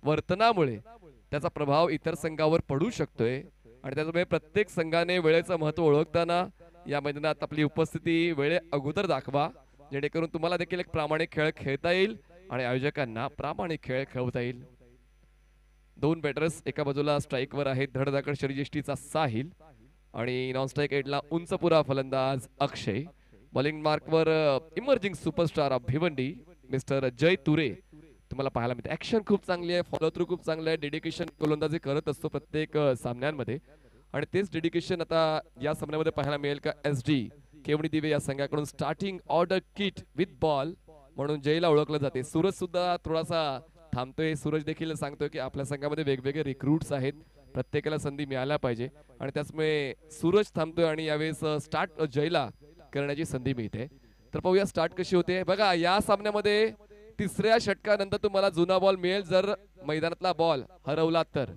वर्तनामुळे त्याचा प्रभाव इतर संघावर पडू शकतोय आणि त्यामुळे प्रत्येक संघाने वेळेचं महत्त्व ओळखताना या मैदानात आपली उपस्थिती वेळे अगोदर दाखवा, जेणेकरून तुम्हाला देखील एक प्रामाणिक खेळ खेळता येईल आणि आयोजकांना प्रामाणिक खेळ खेळवता येईल. दोन बॅटर्स एका बाजूला स्ट्राईकवर आहेत, धडधाकड शरीरयष्टीचा साहिल आणि नॉन स्ट्राईक एडला उंचपुरा फलंदाज अक्षय. बॉलिंग मार्कवर emerging superstar of Bhiwandi mister Jay Ture तुम्हाला पाहायला मिळते. ऍक्शन खूप चांगली आहे, फॉलो थ्रू खूप चांगलं आहे, डेडिकेशन गोलंदाजी करत असतो प्रत्येक सामन्यांमध्ये आणि तेच डेडिकेशन आता या सामन्यामध्ये पाहायला मिळेल का. SD केवडी दिवे या संघाकडून starting order kit with ball म्हणून जयला ओळखलं जाते. सूरज सुद्धा थोडासा थांबतोय. सूरज देखील सांगतोय की आपल्या संघामध्ये वेगवेगळे रिक्रूट्स आहेत, प्रत्येकाला संधी मिळायला पाहिजे आणि त्याचमुळे सूरज थांबतोय आणि यावेळेस स्टार्ट जयला करण्याची संधी मिळते. तर पाहूया स्टार्ट कशी होते. बघा या सामन्यामध्ये तिसऱ्या षटकानंतर तुम्हाला जुना बॉल मिळेल जर मैदानातला बॉल हरवला तर.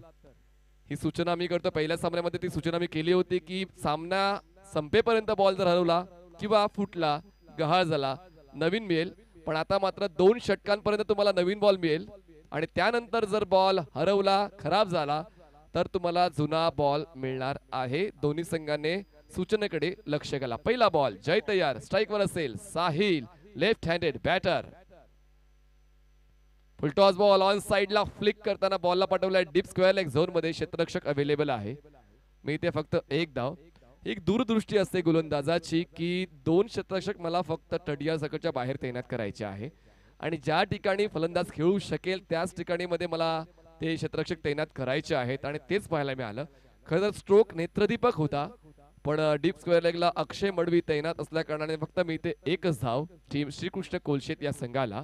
ही सूचना मी करतो. पहिल्या सामन्यामध्ये ती सूचना मी केली होती की सामना संपेपर्यंत बॉल जर हरवला किंवा फुटला, गहाळ झाला, नवीन मिळेल. पण आता मात्र 2 षटकांपर्यंत तुम्हाला नवीन बॉल मिळेल आणि त्यानंतर जर बॉल हरवला, खराब झाला तर तुम्हाला जुना बॉल मिळणार आहे. दोन्ही संघाने सूचनेकडे लक्ष घाला. पहिला बॉल जय तयार, स्ट्राईकवर असेल Sahil, left handed batter. Full toss ball on साइडला फ्लिक करताना बॉलला पाठवलाय डीप स्क्वेअर लेग झोन मध्ये. क्षेत्ररक्षक अवेलेबल आहे. मी इथे फक्त एक धाव. एक दूरदृष्टी असते गोलंदाजाची की 2 क्षेत्ररक्षक मला फक्त तडिया सकटच्या बाहेर तैनात करायचे आहे आणि ज्या ठिकाणी फलंदाज खेळू शकेल त्याच ठिकाणी मध्ये मला ते क्षेत्ररक्षक तैनात करायचे आहेत आणि तेच पाहायला मिळालं. खरं तर स्ट्रोक नेत्रदीपक होता पण डीप स्क्वेअर लेगला अक्षय मडवी तैनात असल्या कारणाने फक्त मी इथे एकच धाव टीम श्रीकृष्ण कोलशेत या संघाला.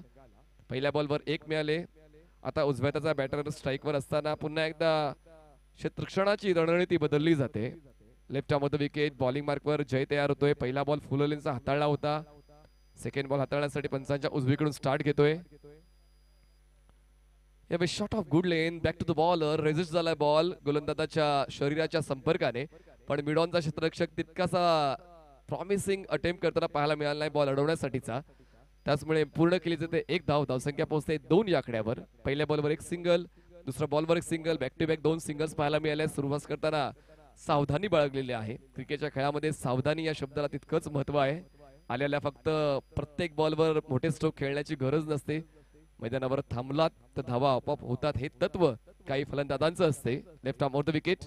पहिल्या बॉलवर 1 मिळाले. आता उजव्या हाताचा बॅटर स्ट्राईकवर असताना पुन्हा एकदा क्षेत्ररक्षणाची रणनीती बदलली जाते. Left arm off the wicket. Bowling मार्कवर जय तयार होतोय. पहिला बॉल फुलवलेंचा हाताळला होता. सेकंड बॉल हाताळण्यासाठी पंचांच्या उजवीकडून स्टार्ट घेतोय. Shot of good length back to the bowler. Resist झालाय बॉल गोलंदाजाच्या शरीराच्या संपर्काने पण मिडॉनचा क्षेत्ररक्षक तितकासा प्रॉमिसिंग अटेम्प्ट करताना पाहायला मिळाला नाही बॉल अडवण्यासाठीचा. त्याचमुळे पूर्ण केली जाते 1 धाव. धावसंख्या पोहोचते 2 या आकड्यावर. पहिल्या बॉलवर 1 सिंगल, दुसऱ्या बॉलवर 1 single, back to back 2 singles पाहायला मिळाले. सुरुवात करताना सावधानी बाळगलेली आहे. क्रिकेटच्या खेळामध्ये सावधानी या शब्दाला तितकंच महत्व आहे. आलेल्या फक्त प्रत्येक बॉलवर मोठे स्ट्रोक खेळण्याची गरज नसते. मैदानावर थांबलात तर धावा आपोआप होतात हे तत्व काही फलंदाजांचं असते. Left arm off the wicket.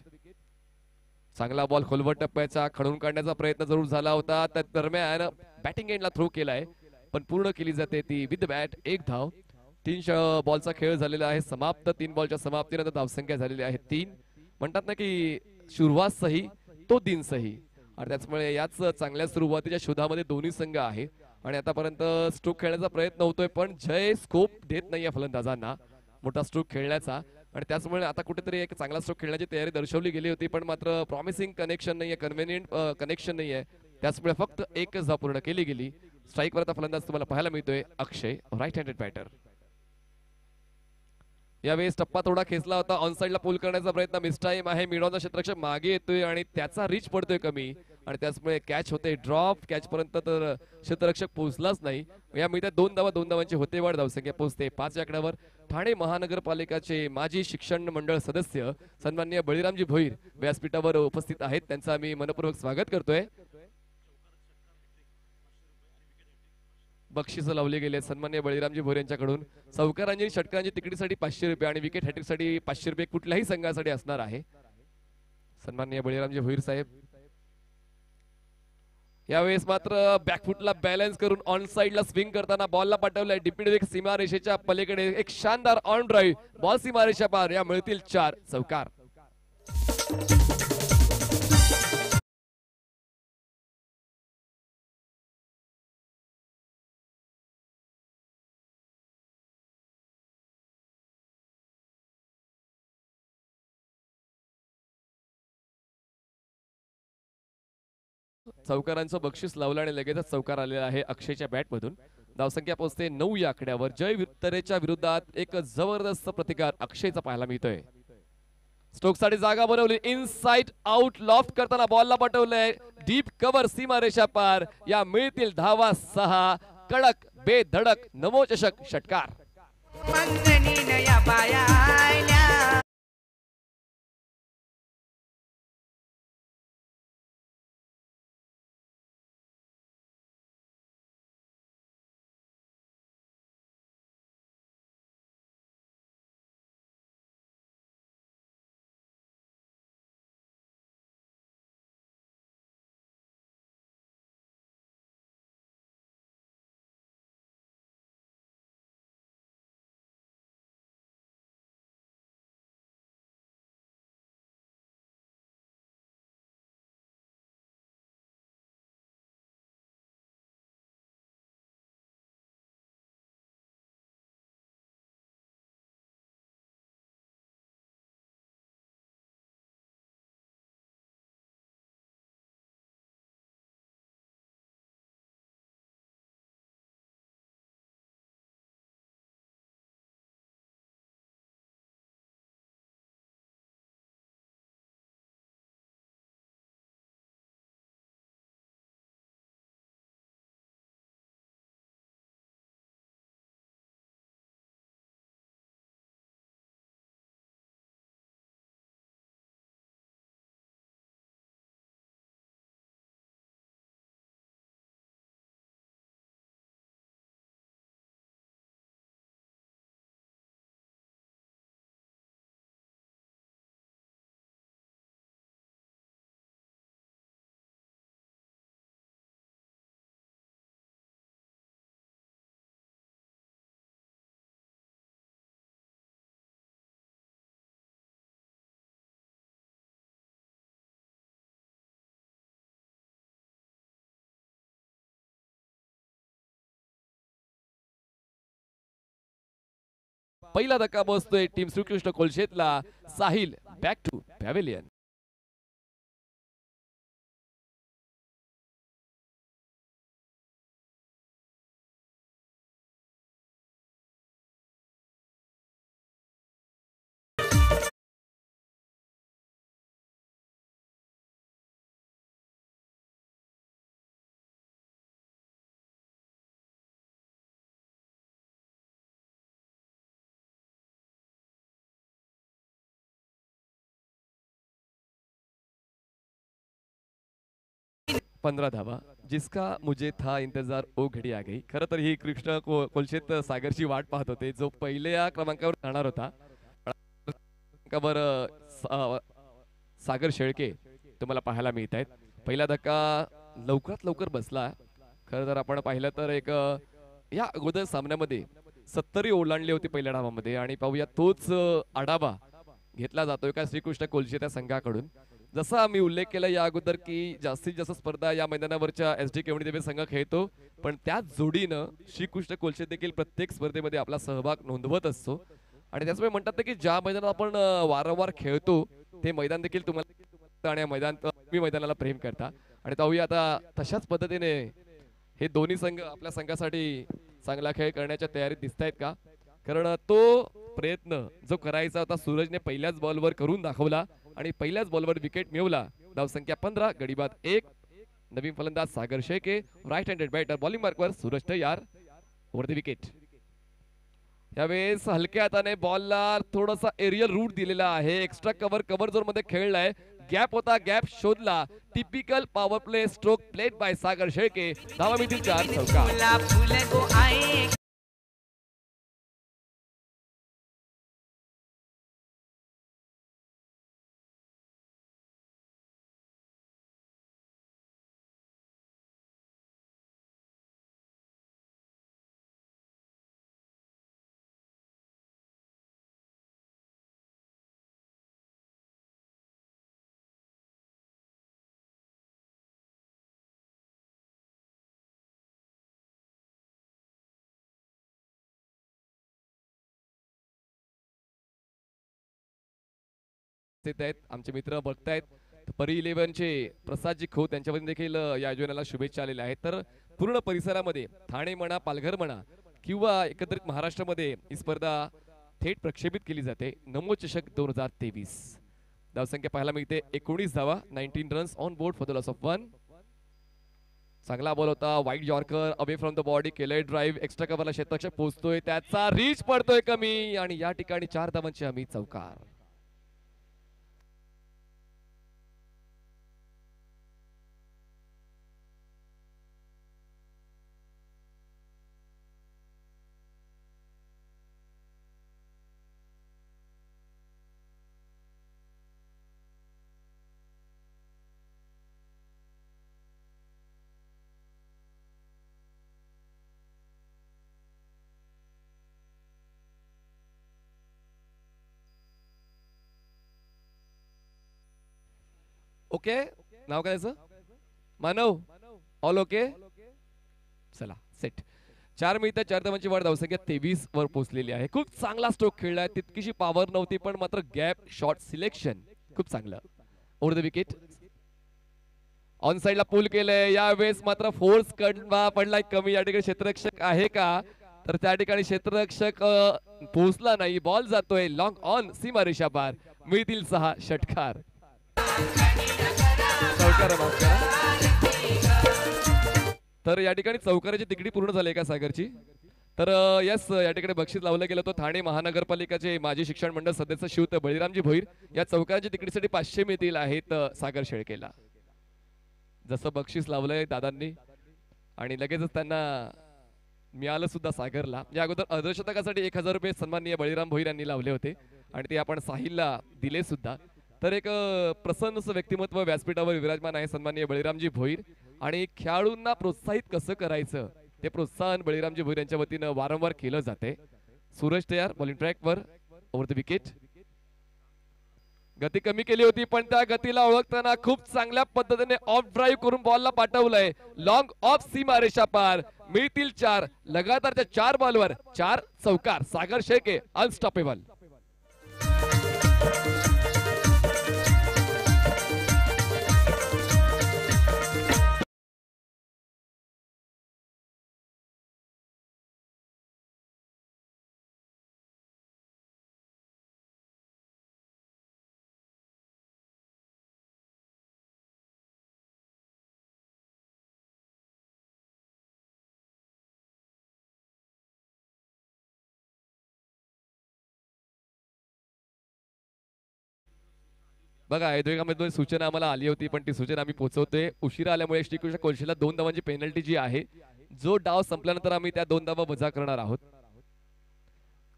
चांगला बॉल खोलवट टप्प्याचा खणून काढण्याचा प्रयत्न जरूर झाला होता. त्या दरम्यान बॅटिंग एंडला थ्रो केलाय पण पूर्ण केली जाते ती विथ बॅट. 1 धाव. 3 बॉलचा खेळ झालेला आहे समाप्त. 3 बॉलच्या समाप्तीनंतर धावसंख्या झालेली आहे 3. म्हणतात ना की सुरुवात सही तो दिन सही आणि त्याचमुळे याच चांगल्या सुरुवातीच्या शोधामध्ये दोन्ही संघ आहे आणि आतापर्यंत स्ट्रोक खेळण्याचा प्रयत्न होतोय पण जय स्कोप देत नाहीये फलंदाजांना मोठा स्ट्रोक खेळण्याचा आणि त्याचमुळे आता कुठेतरी एक चांगला स्ट्रोक खेळण्याची तयारी दर्शवली गेली होती पण मात्र प्रॉमिसिंग कनेक्शन नाहीये, कन्व्हिनियंट कनेक्शन नाहीये. त्याचमुळे फक्त एकच धाव पूर्ण केली गेली. स्ट्राईकवर आता फलंदाज तुम्हाला पाहायला मिळतोय अक्षय, राईट हँडेड बॅटर. यावेळेस टप्पा थोडा खेचला होता. ऑन साइडला पुल करण्याचा प्रयत्न मिस टाइम आहे. मिडॉनचा क्षेत्ररक्षक मागे येतोय आणि त्याचा रीच पडतोय कमी आणि त्याचमुळे कॅच होते ड्रॉप. कॅच पर्यंत तर क्षेत्ररक्षक पोहोचलाच नाही. या मिळत्या 2 धावा, 2 धावांची होते वाढ. धावसंख्या पोहोचते 5 या आकड्यावर. ठाणे महानगरपालिकाचे माजी शिक्षण मंडळ सदस्य सन्माननीय बळीरामजी भोईर व्यासपीठावर उपस्थित आहेत. त्यांचं आम्ही मनपूर्वक स्वागत करतोय. बक्षीस लावले गेले सन्माननीय बळीरामजी भोईर यांच्याकडून. चौकारांची षटकांची तिकडीसाठी 500 रुपये आणि विकेट हॅट्रिक साठी 500 रुपये कुठल्याही संघासाठी असणार आहे. सन्माननीय बळीरामजी भोईर साहेब. यावेळेस मात्र बॅकफुटला बॅलन्स करून ऑन साइडला स्विंग करताना बॉलला पाठवलाय डिपिड सीमारेषेच्या पलीकडे. एक शानदार ऑन ड्राईव्ह. बॉल सीमारेषा पार. या मिळतील 4 चौकार. चौकारांचं बक्षीस लावलं आणि लगेचच चौकार आलेला आहे अक्षयच्या बॅट मधून. धावसंख्या पोहोचते 9 या आकड्यावर. जय वित्तरेच्या विरोधात एक जबरदस्त प्रतिकार अक्षयचा पाहायला मिळतोय. स्ट्रोक साठी जागा बनवली. इनसाइड आउट लॉफ्ट करताना बॉलला पाठवलंय डीप कव्हर सीमारेषा पार. या मिळतील धावा 6. कडक बेधडक नवोचषक षटकार. मंदनी नया बाया पहिला धक्का बसतोय टीम श्रीकृष्ण कोलशेतला. Sahil back to pavilion. पंधरा धावा. जिसका मुझे था इंतजार ओ घडी आ गई. खरं तर ही कृष्ण कोलशेत सागरची वाट पाहत होते, जो पहिल्या क्रमांकावर राहणार होता. क्रमांकावर सागर शेळके तुम्हाला पाहायला मिळत आहेत. पहिला धक्का लवकरात लवकर बसला. खरं तर आपण पाहिलं तर एक या अगोदर सामन्यामध्ये 70 ओलांडली होती पहिल्या डावामध्ये आणि पाहूया तोच आढावा घेतला जातोय का श्रीकृष्ण कोलशेत या संघाकडून. जसा मी उल्लेख केला या अगोदर की जास्तीत जास्त स्पर्धा या मैदानावरच्या SD केवणी देवी संघ खेळतो, पण त्याच जोडीनं श्रीकृष्ण कोलशेत देखील प्रत्येक स्पर्धेमध्ये आपला सहभाग नोंदवत असतो. आणि त्याचमुळे म्हणतात की ज्या मैदानात आपण वारंवार खेळतो ते मैदान देखील तुम्हाला आणि तुम्ही मैदानाला प्रेम करता. आणि पाहूया आता तशाच पद्धतीने हे दोन्ही संघ आपल्या संघासाठी चांगला खेळ करण्याच्या तयारीत दिसत आहेत का. कारण तो प्रयत्न जो करायचा होता सूरजने पहिल्याच बॉलवर करून दाखवला आणि पहिल्याच बॉलवर विकेट मिळवला. धावसंख्या 15, गडी बाद 1. नवीन फलंदाज Sagar Shelke, right handed batter, bowling मार्कवर सूरज तयार. Over the wicket. यावेळेस हलक्या हाताने बॉलला थोडासा एरियल रूट दिलेला आहे. एक्स्ट्रा कव्हर झोन मध्ये खेळलाय. गॅप होता, गॅप शोधला. Typical power play stroke played by Sagar Shelke. धावा मिळतील 4 चौका. आमचे मित्र बघतायत. परी 11 चे प्रसादजी खोत त्यांच्यावरून देखील या आयोजनाला शुभेच्छा आलेल्या आहेत. तर पूर्ण परिसरामध्ये ठाणे म्हणा, पालघर म्हणा किंवा एकत्रित महाराष्ट्रामध्ये ही स्पर्धा थेट प्रक्षेपित केली जाते. नमो चषक 2023. धावसंख्या पाहायला मिळते 19 धावा, 19 runs on board for the loss of 1. चांगला बॉल होता, वाईट yorker, away from the body, केलंय ड्राईव्ह, एक्स्ट्रा कव्हरला क्षेत्ररक्षक पोहोचतोय, त्याचा रीच पडतोय कमी आणि या ठिकाणी 4 धावांची आम्ही चौकार. ओके, नाव काय त्याचं? मानव. ऑल ओके, चला सेट. 4 मिनिटं 4 धावांची वाढ. धावसंख्या 23 वर पोहोचलेली आहे. खूप चांगला स्ट्रोक खेळलाय. तितकीशी पॉवर नव्हती पण मात्र गॅप शॉट सिलेक्शन खूप चांगलं. Over the wicket. ऑन साइडला पुल केलंय. यावेळेस मात्र फोर्स पडलाय कमी. या ठिकाणी क्षेत्ररक्षक आहे का, तर त्या ठिकाणी क्षेत्ररक्षक पोहोचला नाही. बॉल जातोय लॉंग ऑन, सीमारेषा पार. मिळतील 6 षटकार. तर या ठिकाणी चौकाराची तिकडी पूर्ण झाली का सागरची. तर यस, या ठिकाणी बक्षीस लावलं गेलं. तो ठाणे महानगरपालिकेचे माजी शिक्षण मंडळ सदस्य शिवत बळीरामजी भोईर. या चौकाराच्या तिकडीसाठी 500 मिळतील आहेत सागर शेळकेला. जसं बक्षीस लावलंय दादांनी आणि लगेचच त्यांना मिळालं सुद्धा सागरला. या अगोदर अर्धशतकासाठी 1000 रुपये सन्माननीय बळीराम भोईर यांनी लावले होते आणि ते आपण साहिलला दिले सुद्धा. तर एक प्रसन्न व्यक्तिमत्व व्यासपीठावर विराजमान आहे सन्माननीय बळीरामजी भोईर. आणि खेळाडूंना प्रोत्साहित कसं करायचं ते प्रोत्साहन बळीरामजी भोईर यांच्या वतीनं वारंवार केलं जाते. सूरज तयार, बॉलिंग ट्रॅकवर. Over the wicket. गती कमी केली होती पण त्या गतीला ओळखताना खूप चांगल्या पद्धतीने ऑफ ड्राईव्ह करून बॉलला पाठवलंय. लॉंग ऑफ सीमारेषा पार. मिळतील 4 लगातारच्या 4 बॉलवर 4 चौकार. सागर शेळके अनस्टॉपेबल. बघा या सूचना आम्हाला आली होती पण ती सूचना आम्ही पोहोचवतोय. उशिरा आल्यामुळे श्रीकृष्ण कोलशेला 2 धावांची पेनल्टी जी आहे, जो डाव संपल्यानंतर आम्ही त्या 2 धावा वजा करणार आहोत.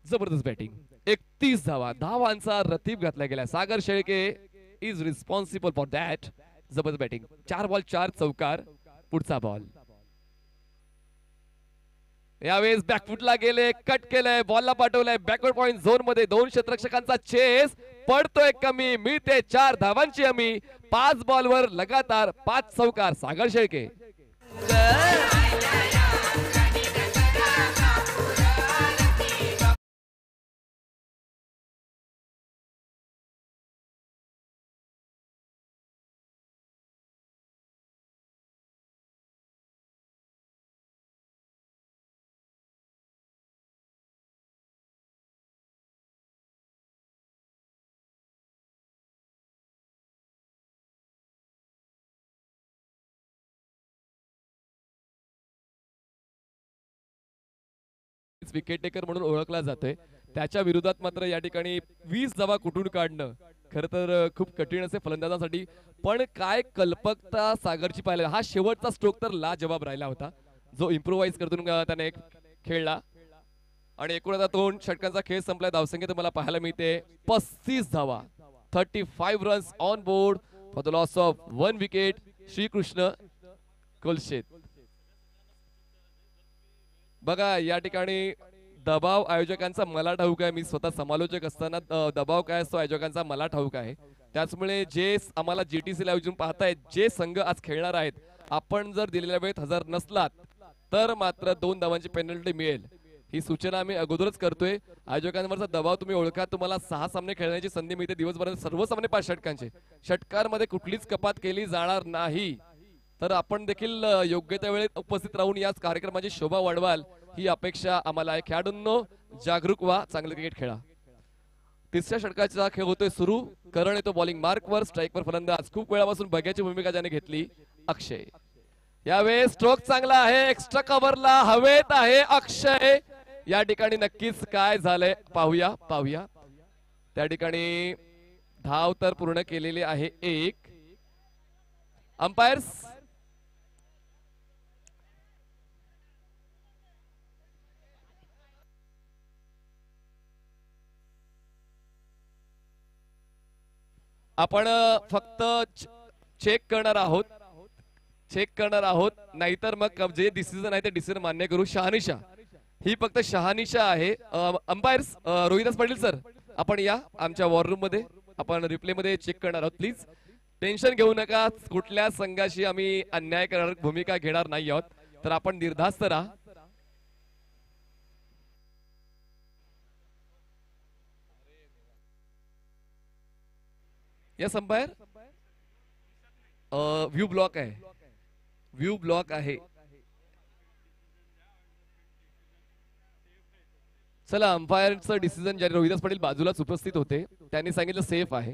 जबरदस्त बॅटिंग. 31 धावा, धावांचा रतीब घातला गेला. Sagar Shelke is responsible for that. जबरदस्त बॅटिंग. 4 बॉल 4 चौकार. पुढचा बॉल यावेळेस बॅकफुटला गेले, कट केलंय, बॉलला पाठवलंय बॅकवर्ड पॉइंट झोन मध्ये. 2 क्षेत्ररक्षकांचा चेस पडतोय कमी. मिळते 4 धावांची हमी. 5 बॉलवर लगातार 5 चौकार. सागर शेळके. विकेट टेकर म्हणून ओळखला जातोय. त्याच्या विरोधात मात्र या ठिकाणी 20 धावा कुठून काढणं खरं तर खूप कठीण असे फलंदाजांसाठी. पण काय कल्पकता सागरची पाहिलं. हा शेवटचा स्ट्रोक तर लाजवाब राहिला होता, जो इम्प्रोवाइज करून त्याने एक खेळला. आणि एकूण आता 2 षटकांचा खेळ संपलाय. धावसंख्या तुम्हाला पाहायला मिळते 35 धावा. 35 runs on board for the loss of 1 wicket. Shrikrishna Kolshet. बघा या ठिकाणी दबाव आयोजकांचा मला ठाऊक आहे. मी स्वतः समालोचक असताना दबाव काय असतो आयोजकांचा मला ठाऊक आहे. त्याचमुळे जे आम्हाला जीटीसी आयोजन पाहतायत, जे संघ आज खेळणार आहेत, आपण जर दिलेल्या वेळेत हजर नसलात तर मात्र 2 धावांची पेनल्टी मिळेल. ही सूचना आम्ही अगोदरच करतोय. आयोजकांवरचा दबाव तुम्ही ओळखा. तुम्हाला 6 सामने खेळण्याची संधी मिळते दिवसभरात. सर्व सामने 5 षटकांचे. षटकांमध्ये कुठलीच कपात केली जाणार नाही. तर आपण देखील योग्य त्या वेळेत उपस्थित राहून याच कार्यक्रमाची शोभा वाढवाल ही अपेक्षा आम्हाला आहे. खेळाडूंनो जागरूक व्हा, चांगले क्रिकेट खेळा. 3ऱ्या षटकाचा खेळ होतोय सुरू. करण येतो बॉलिंग मार्कवर. स्ट्राईकवर फलंदाज. खूप वेळापासून बघ्याची भूमिका ज्याने घेतली अक्षय. यावेळेस स्ट्रोक चांगला आहे. एक्स्ट्रा कव्हरला हवेत आहे अक्षय. या ठिकाणी नक्कीच काय झालंय पाहूया. त्या ठिकाणी धाव तर पूर्ण केलेली आहे 1. अंपायर्स आपण फक्त चेक करणार आहोत. नाहीतर मग जे डिसिजन आहे ते डिसिजन मान्य करू. शहानिशा ही फक्त शहानिशा आहे. अंपायर्स रोहिदास पाटील सर, आपण या आमच्या वॉर रूम मध्ये. आपण रिप्ले मध्ये चेक करणार आहोत. प्लीज टेन्शन घेऊ नका. कुठल्या संघाशी आम्ही अन्याय करणार भूमिका घेणार नाही आहोत. तर आपण निर्धास्त राहा. Yes umpire. व्ह्यू ब्लॉक आहे. चला अंपायरचं डिसिजन ज्या रोहिदास पाटील बाजूलाच उपस्थित होते त्यांनी सांगितलं सेफ आहे.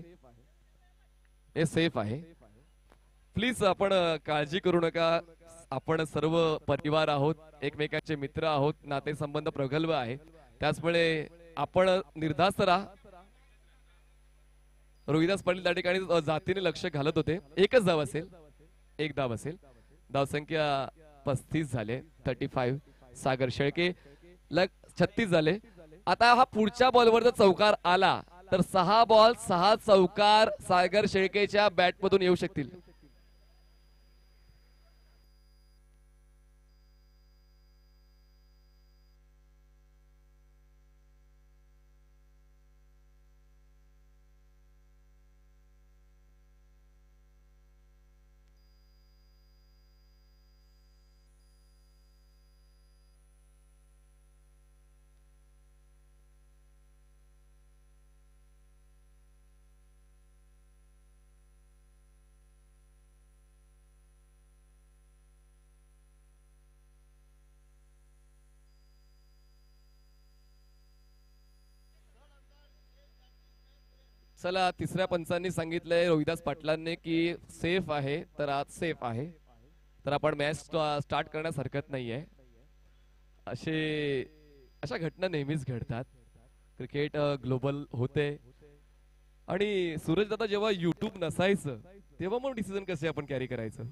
हे सेफ आहे. प्लीज आपण काळजी करू नका. आपण सर्व परिवार आहोत, एकमेकांचे मित्र आहोत, नातेसंबंध प्रगल्भ आहे. त्याचमुळे आपण निर्धास्त राहा. रोहिदास पाटील त्या ठिकाणी जातीने लक्ष घालत होते. एक धाव असेल. धावसंख्या 35 झाले. 35. सागर शेळके 36 झाले. आता हा पुढच्या बॉलवर जर चौकार आला तर 6 बॉल 6 चौकार सागर शेळकेच्या बॅट मधून येऊ शकतील. चला तिसऱ्या पंचांनी सांगितलंय रोहिदास पाटलांनी की सेफ आहे, तर आज सेफ आहे, तर आपण मॅच स्टार्ट करण्यास हरकत नाहीये. अशा घटना नेहमीच घडतात. क्रिकेट ग्लोबल होते. आणि सूरज दादा जेव्हा युट्यूब नसायचं तेव्हा मग डिसिजन कसे आपण कॅरी करायचं,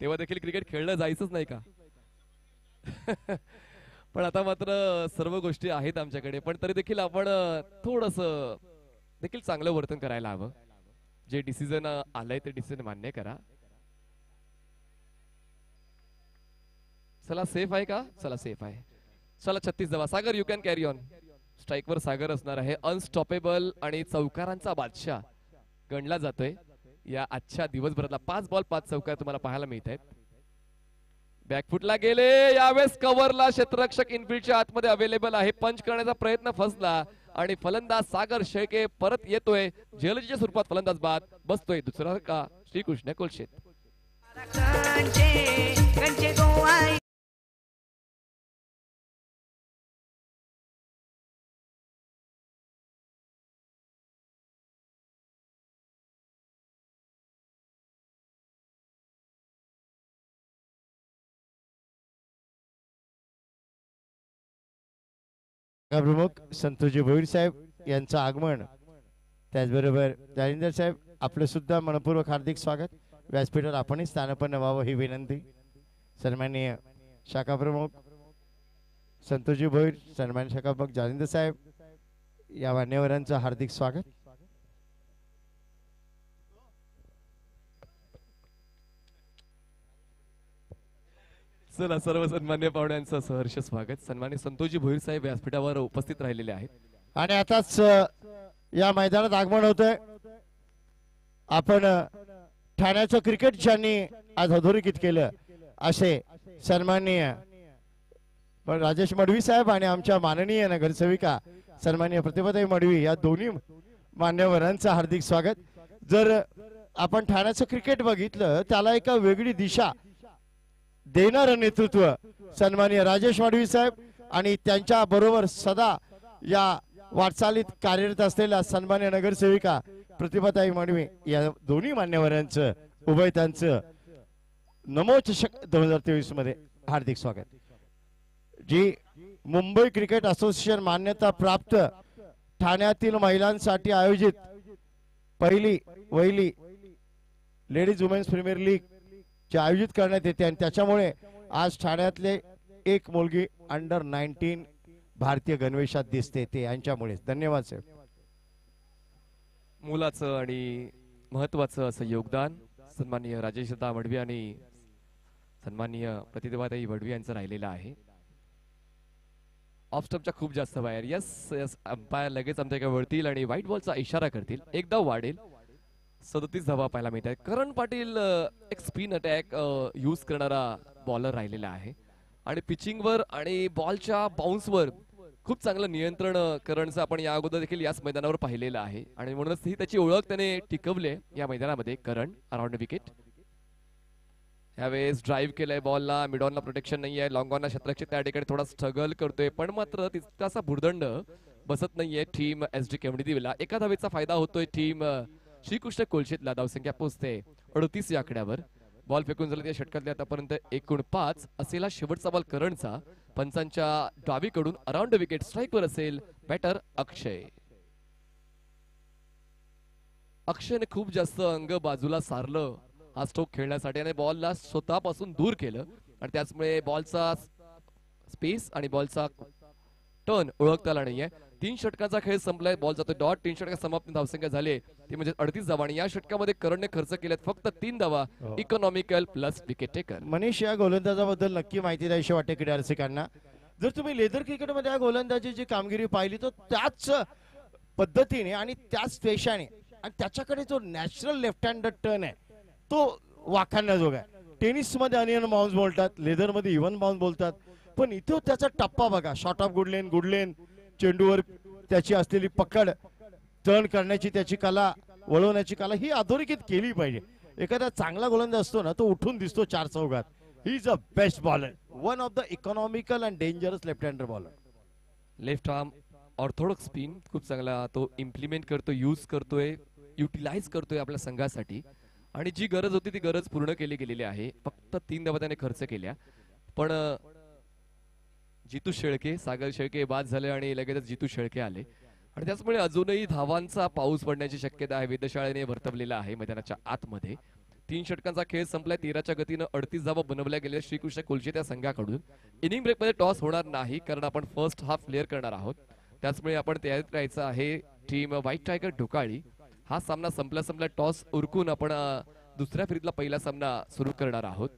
तेव्हा देखील क्रिकेट खेळलं जायचंच नाही का? पण आता मात्र सर्व गोष्टी आहेत आमच्याकडे, पण तरी देखील आपण थोडस देखील चांगलं वर्तन करायला हवं. जे डिसिजन आलंय ते डिसिजन मान्य करा. चला सेफ आहे का? चला सेफ आहे. चला 36 धावा. सागर यू कॅन कॅरी ऑन. स्ट्राईकवर सागर असणार आहे, अनस्टॉपेबल आणि चौकारांचा बादशाह गणला जातोय. या आजच्या दिवसभरातला 5 बॉल 5 चौकार तुम्हाला पाहायला मिळत आहेत. बॅकफुटला गेले, यावेळेस कव्हरला क्षेत्ररक्षक इनफिल्डच्या आतमध्ये अवेलेबल आहे. पंच करण्याचा प्रयत्न फसला आणि फलंदाज सागर शेळके परत येतोय. जलजीच्या स्वरूपात फलंदाज बाद बसतोय. दुसरा का श्रीकृष्ण कोलशेत. प्रमुख संतोषजी भोईर साहेब यांचं आगमन, त्याचबरोबर जालिंदर साहेब आपलं सुद्धा मनपूर्वक हार्दिक स्वागत. व्यासपीठावर आपणही स्थानापन्न व्हावं ही विनंती. सन्माननीय शाखा प्रमुख संतोषजी भोईर, सन्माननीय शाखा प्रमुख जालिंदर साहेब या मान्यवरांचं हार्दिक स्वागत. चला सर्व सन्मान्य पाहुण्यांचं सहर्ष स्वागत. सन्मान्य संतोषजी भोईर साहेब व्यासपीठावर उपस्थित राहिलेले आहेत आणि आताच या मैदानात आगमन होतंय. आपण ठाण्याचं क्रिकेट ज्यांनी आज अधोरेखित केलं असे सन्माननीय राजेश मडवी साहेब आणि आमच्या माननीय नगरसेविका सन्माननीय प्रतिभाताई मडवी या दोन्ही मान्यवरांचं हार्दिक स्वागत. जर आपण ठाण्याचं क्रिकेट बघितलं त्याला एका वेगळी दिशा देणारं नेतृत्व सन्माननीय राजेश मडवी साहेब आणि त्यांच्या बरोबर सदा या वाटचालीत कार्यरत असलेल्या सन्माननीय नगरसेविका प्रतिभाताई मडवी या दोन्ही मान्यवरांचं उभयतांचं नमो चषक 2023 मध्ये हार्दिक स्वागत. जी मुंबई क्रिकेट असोसिएशन मान्यता प्राप्त ठाण्यातील महिलांसाठी आयोजित पहिली वहिली लेडीज वुमेन्स प्रीमियर लीग आयोजित करण्यात येते आणि त्याच्यामुळे आज ठाण्यातले एक मुलगी अंडर 19 भारतीय गणवेशात दिसते, ते यांच्यामुळे. धन्यवाद साहेब. मुलाचं आणि महत्वाचं असं योगदान सन्माननीय राजेश मडवी आणि सन्माननीय प्रतिभाताई मडवी यांचं राहिलेलं आहे. ऑफ स्टंपच्या खूप जास्त बाहेर. यस यस, अंपायर लगेच आमच्या वळतील आणि व्हाईट बॉलचा इशारा करतील. एकदा वाढेल. 37 धावा पाहायला मिळत आहे. करण पाटील एक स्पिन अटॅक यूज करणारा बॉलर राहिलेला आहे आणि पिचिंगवर आणि बॉलच्या बाउन्सवर खूप चांगलं नियंत्रण करणचं आपण या अगोदर देखील याच मैदानावर पाहिलेलं आहे आणि म्हणूनच ही त्याची ओळख त्याने टिकवले या मैदानामध्ये. करण अराउंड विकेट. यावेळेस ड्राईव्ह केलंय बॉलला, मिड ऑनला प्रोटेक्शन नाही आहे. लॉंग ऑनला क्षेत्ररक्षक त्या ठिकाणी थोडा स्ट्रगल करतोय, पण मात्र तितकासा भुर्दंड बसत नाहीये टीम SD केवडीला. एका धावेचा फायदा होतोय टीम श्रीकृष्ण कोलशेतला. धावसंख्या पोहोचते 38 या आकड्यावर. बॉल फेकून झाला त्या षटकातले आतापर्यंत एकूण 5 असेला. शेवटचा बॉल करणचा. पंचांच्या डावीकडून अराउंड विकेट. स्ट्राईकवर असेल बॅटर अक्षय. अक्षयने खूप जास्त अंग बाजूला सारलं हा स्ट्रोक खेळण्यासाठी आणि बॉलला स्वतःपासून दूर केलं आणि त्याचमुळे बॉलचा स्पेस आणि बॉलचा टर्न ओळखता आला नाहीये. 3 षटकाचा खेळ संपलाय. बॉल जातो डॉट. 3 षटका समाप्त. धावसंख्या झाली ती म्हणजे 38 धावा आणि या षटकामध्ये करणने खर्च केल्यात फक्त 3 धावा. Economical plus wicket taker. Manish, या गोलंदाजाबद्दल नक्की माहिती द्यायची वाटते क्रीडा रसिकांना. जर तुम्ही लेदर क्रिकेटमध्ये या गोलंदाजीची कामगिरी पाहिली तर त्याच पद्धतीने आणि त्याच पेशाने आणि त्याच्याकडे जो नॅचरल लेफ्ट हँड टर्न आहे तो वाखाणण्याजोगा आहे. टेनिसमध्ये अनियन बाउन्स बोलतात, लेदरमध्ये इव्हन बाउन्स बोलतात, पण इथं त्याचा टप्पा बघा. शॉर्ट ऑफ गुडलेन चेंडूवर त्याची असलेली पकड, टर्न करण्याची त्याची कला, वळवण्याची कला ही अधोरेखित केली पाहिजे. एखादा चांगला गोलंदाज असतो ना तो उठून दिसतो 4 चौघात. He is a best bowler, one of the economical and dangerous left हँडर bowler. Left arm Orthodox spin खूप चांगला तो इम्प्लिमेंट करतो, यूज करतोय. युटिलाइज करतोय आपल्या संघासाठी आणि जी गरज होती ती गरज पूर्ण केली गेलेली आहे. फक्त 3 धावा त्याने खर्च केल्या, पण जितू शेळके, सागर शेळके बाद झाले आणि लगेचच जितू शेळके आले आणि त्याचमुळे अजूनही धावांचा पाऊस पडण्याची शक्यता आहे. वेधशाळेने वर्तवलेला आहे मैदानाच्या आतमध्ये. 3 षटकांचा खेळ संपलाय. 13च्या गतीनं 38 धावा बनवल्या गेल्या श्रीकृष्ण कोलशे त्या संघाकडून. इनिंग ब्रेक मध्ये टॉस होणार नाही कारण आपण फर्स्ट हाफ क्लिअर करणार आहोत. त्याचमुळे आपण तयारीत राहायचं आहे. टीम व्हाईट टायगर ढोकाळी हा सामना संपल्या टॉस उरकून आपण दुसऱ्या फेरीतला पहिला सामना सुरू करणार आहोत.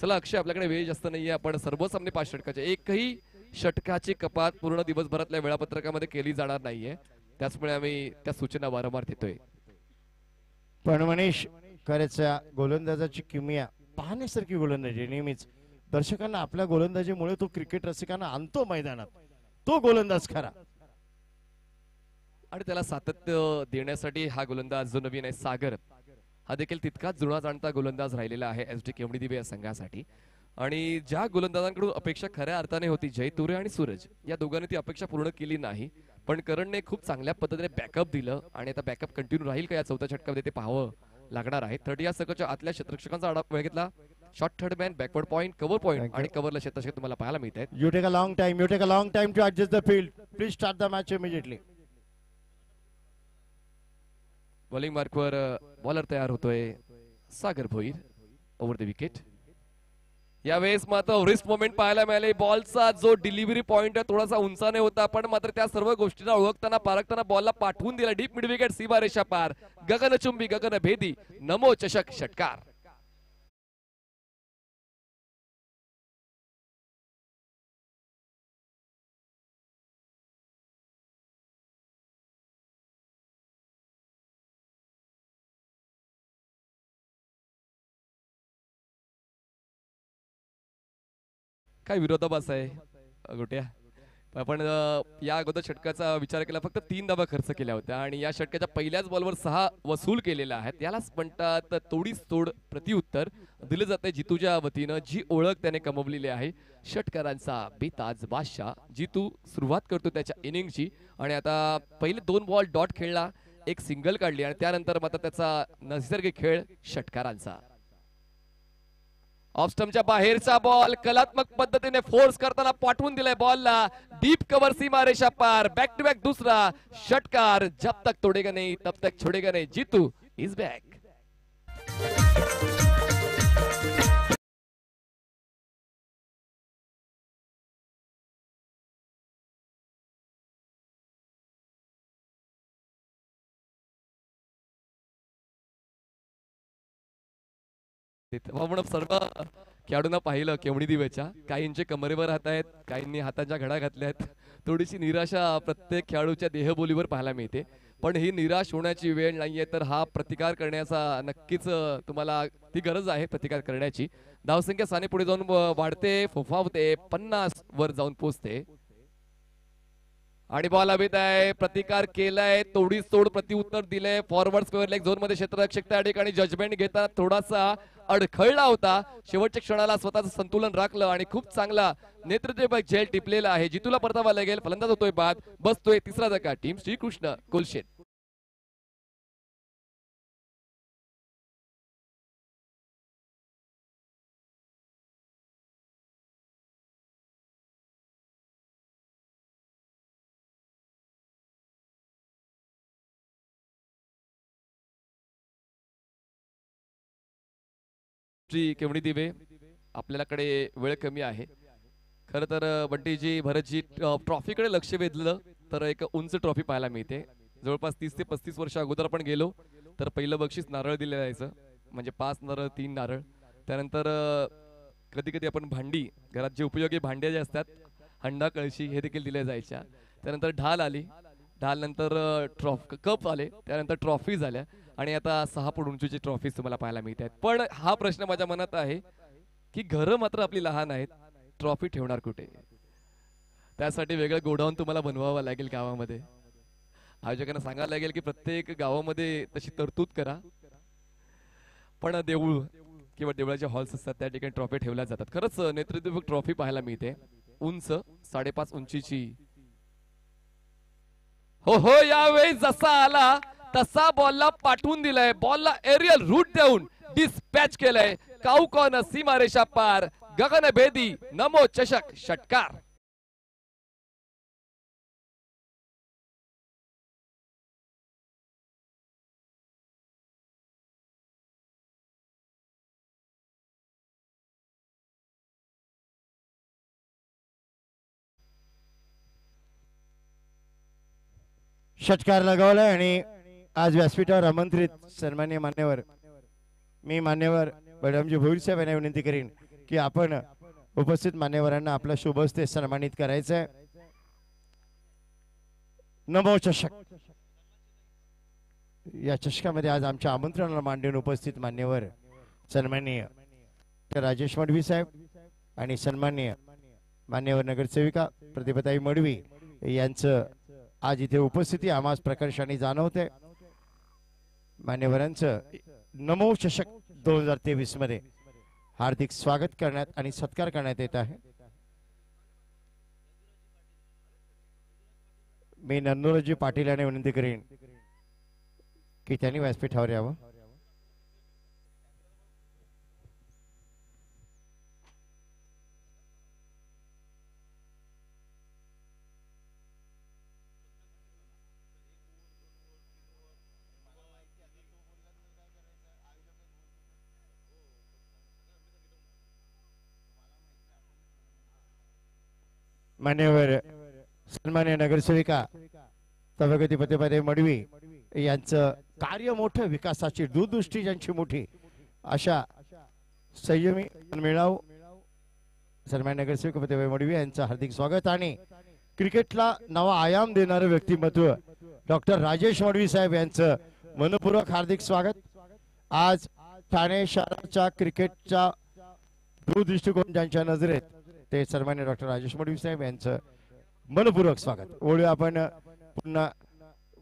चला अक्षय, आपल्याकडे वेळ जास्त नाहीये. आपण सर्व सामने 5 षटकाचे, एकही षटकाची कपात पूर्ण दिवसभरातल्या वेळापत्रकामध्ये केली जाणार नाहीये. त्याचमुळे आम्ही त्या सूचना वारंवार देतोय. पण मनीष खरेच्या गोलंदाजाची किमया पाहण्यासारखी गोलंदाजी. नेहमीच दर्शकांना आपल्या गोलंदाजीमुळे तो क्रिकेट रसिकांना आणतो मैदानात. तो गोलंदाज खरा आणि त्याला सातत्य देण्यासाठी हा गोलंदाज जो नवीन आहे सागर, हा देखील तितकाच जुना जाणता गोलंदाज राहिलेला आहे एसडी केवडी दिवे या संघासाठी. आणि ज्या गोलंदाजांकडून अपेक्षा खऱ्या अर्थाने होती, जय तुरे आणि सूरज, या दोघांनी ती अपेक्षा पूर्ण केली नाही. पण करणने खूप चांगल्या पद्धतीने बॅकअप दिलं आणि आता बॅकअप कंटिन्यू राहील का या चौथ्या षटकामध्ये ते पाहावं लागणार आहे. 30 या सकच्या आतल्या क्षेत्ररक्षकांचा आढावा घेतला. Short third man, backward point, cover point आणि कव्हरला क्षेत्ररक्षक तुम्हाला पाहायला मिळत आहेत. You take a long time to adjust the field. Please start the match immediately. Bowling मार्कवर बॉलर तयार होतोय Sagar Bhoir over the wicket. यावेळेस मात्र रिस्क मोमेंट पाहायला मिळाले. बॉलचा जो डिलिव्हरी पॉइंट आहे थोडासा उंचाने होता, पण मात्र त्या सर्व गोष्टींना ओळखताना पारखताना बॉलला पाठवून दिला डीप मिड विकेट, सीमारेषा पार, गगनचुंबी गगनभेदी, नमो चषक षटकार. काय विरोधाभास आहे गोट्या. आपण या अगोदर षटकाचा विचार केला, फक्त 3 धावा खर्च केल्या होत्या आणि या षटकाच्या पहिल्याच बॉलवर 6 वसूल केलेल्या आहेत. यालाच म्हणतात तोडीस तोड प्रत्युत्तर दिलं जाते जितूच्या वतीनं. जी ओळख त्याने कमवलेली आहे, षटकारांचा बेताज बादशाह जितू सुरुवात करतो त्याच्या इनिंगची. आणि आता पहिले 2 बॉल डॉट खेळला, एक सिंगल काढली आणि त्यानंतर मात्र त्याचा नैसर्गिक खेळ षटकारांचा. ऑफ स्टंपच्या बाहेरचा बॉल कलात्मक पद्धतीने फोर्स करताना पाठवून दिलाय बॉलला डीप कव्हर, सीमारेषा पार, बॅक टू बॅक दुसरा षटकार. जब तक तोडेगा नहीं तब तक छोडेगा नहीं, जीतू इज बॅक. सर्व खेळाडूंना पाहिलं केवणी दिवेच्या, काहींचे कमरेवर हात आहेत, काहींनी हाताच्या घडा घातल्या आहेत. थोडीशी निराशा प्रत्येक खेळाडूच्या देहबोलीवर पाहायला मिळते. पण ही निराश होण्याची वेळ नाहीये, तर हा प्रतिकार करण्याचा नक्कीच तुम्हाला ती गरज आहे प्रतिकार करण्याची. धावसंख्या साने पुढे जाऊन वाढते, फोफावते, 50 वर जाऊन पोहोचते आणि बॉल हवेत आहे. प्रतिकार केलाय, तोडीस तोड प्रतिउत्तर दिले. फॉरवर्ड स्क्वेअर लेग झोन मध्ये क्षेत्ररक्षक त्या ठिकाणी जजमेंट घेताना थोडासा अडखळला होता. शेवटच्या क्षणाला स्वतःचं संतुलन राखलं आणि खूप चांगला नेतृत्व झेल टिपलेला आहे. जितूला परतावा लागेल. फलंदाज होतोय बाद, बसतोय तिसरा धक्का टीम श्रीकृष्ण कोलशेत. केवणी दिवे, आपल्याकडे वेळ कमी आहे. खरं तर बंटीजी भरतजी ट्रॉफीकडे लक्ष वेधलं तर एक उंच ट्रॉफी पाहायला मिळते. जवळपास 30 ते 35 वर्ष अगोदर आपण गेलो तर पहिलं बक्षीस नारळ दिलं जायचं, म्हणजे 5 नारळ 3 नारळ. त्यानंतर कधी कधी आपण भांडी, घरात जे उपयोगी भांड्या जे असतात, हंडा कळशी, हे देखील दिल्या जायच्या. त्यानंतर ढाल आली, ढाल नंतर कप आले, त्यानंतर ट्रॉफी झाल्या आणि आता 6 फूट उंचीची ट्रॉफीज तुम्हाला पाहायला मिळतात. पण हा प्रश्न माझ्या मनात आहे की घरं मात्र आपली लहान आहेत, ट्रॉफी ठेवणार कुठे? त्यासाठी वेगळं गोडाऊन तुम्हाला बनवावं लागेल गावामध्ये. आयोजकांना सांगायला लागेल की प्रत्येक गावामध्ये तशी तरतूद करा. पण देऊळ किंवा देवळाचे हॉल्स असतात त्या ठिकाणी ट्रॉफी ठेवल्या जातात. खरंच नेतृत्व ट्रॉफी पाहायला मिळते, उंच 5.5 उंचीची. हो हो, यावेळी जसा आला तसा बॉलला पाठवून दिलाय, बॉलला एरियल रूट देऊन डिस्पॅच केलंय. काऊकॉर्नर सीमारेषा पार, गगनभेदी नमो चषक षटकार. षटकार लगावलाय आणि आज व्यासपीठावर आमंत्रित सन्मान्य मान्यवर, मी मान्यवर बळवंतजी भोईर साहेब यांना विनंती करीन की आपण उपस्थित मान्यवरांना आपला शुभ हस्ते सन्मानित करायचंय. नमो चषक या चषकामध्ये आज आमच्या आमंत्रणाला मांडून उपस्थित मान्यवर सन्माननीय राजेश मडवी साहेब आणि सन्माननीय मान्यवर नगरसेविका प्रतिभाताई मडवी यांचं आज इथे उपस्थिती आम्हास प्रकर्षाने जाणवते. मान्यवरांचं नमो चषक 2023 मध्ये हार्दिक स्वागत करण्यात आणि सत्कार करण्यात येत आहे. मी नंदुराजी पाटील यांना विनंती करेन की त्यांनी व्यासपीठावर यावं. मान्यवर सन्मान्य नगरसेविका तथागती प्रतिभाताई मडवी यांचं कार्य मोठं, विकासाची दूरदृष्टी ज्यांची मोठी, अशा संयमी मिळाव सन्मान्य नगरसेविका प्रतिभाताई मडवी यांचं हार्दिक स्वागत. आणि क्रिकेटला नवा आयाम देणारं व्यक्तिमत्व डॉक्टर राजेश मडवी साहेब यांचं मनपूर्वक हार्दिक स्वागत. आज ठाणे शहराच्या क्रिकेटच्या दूरदृष्टिकोन ज्यांच्या नजरेत ते सन्मान्य डॉक्टर राजेश मडवी साहेब यांचं मनपूर्वक स्वागत. ओळी आपण पुन्हा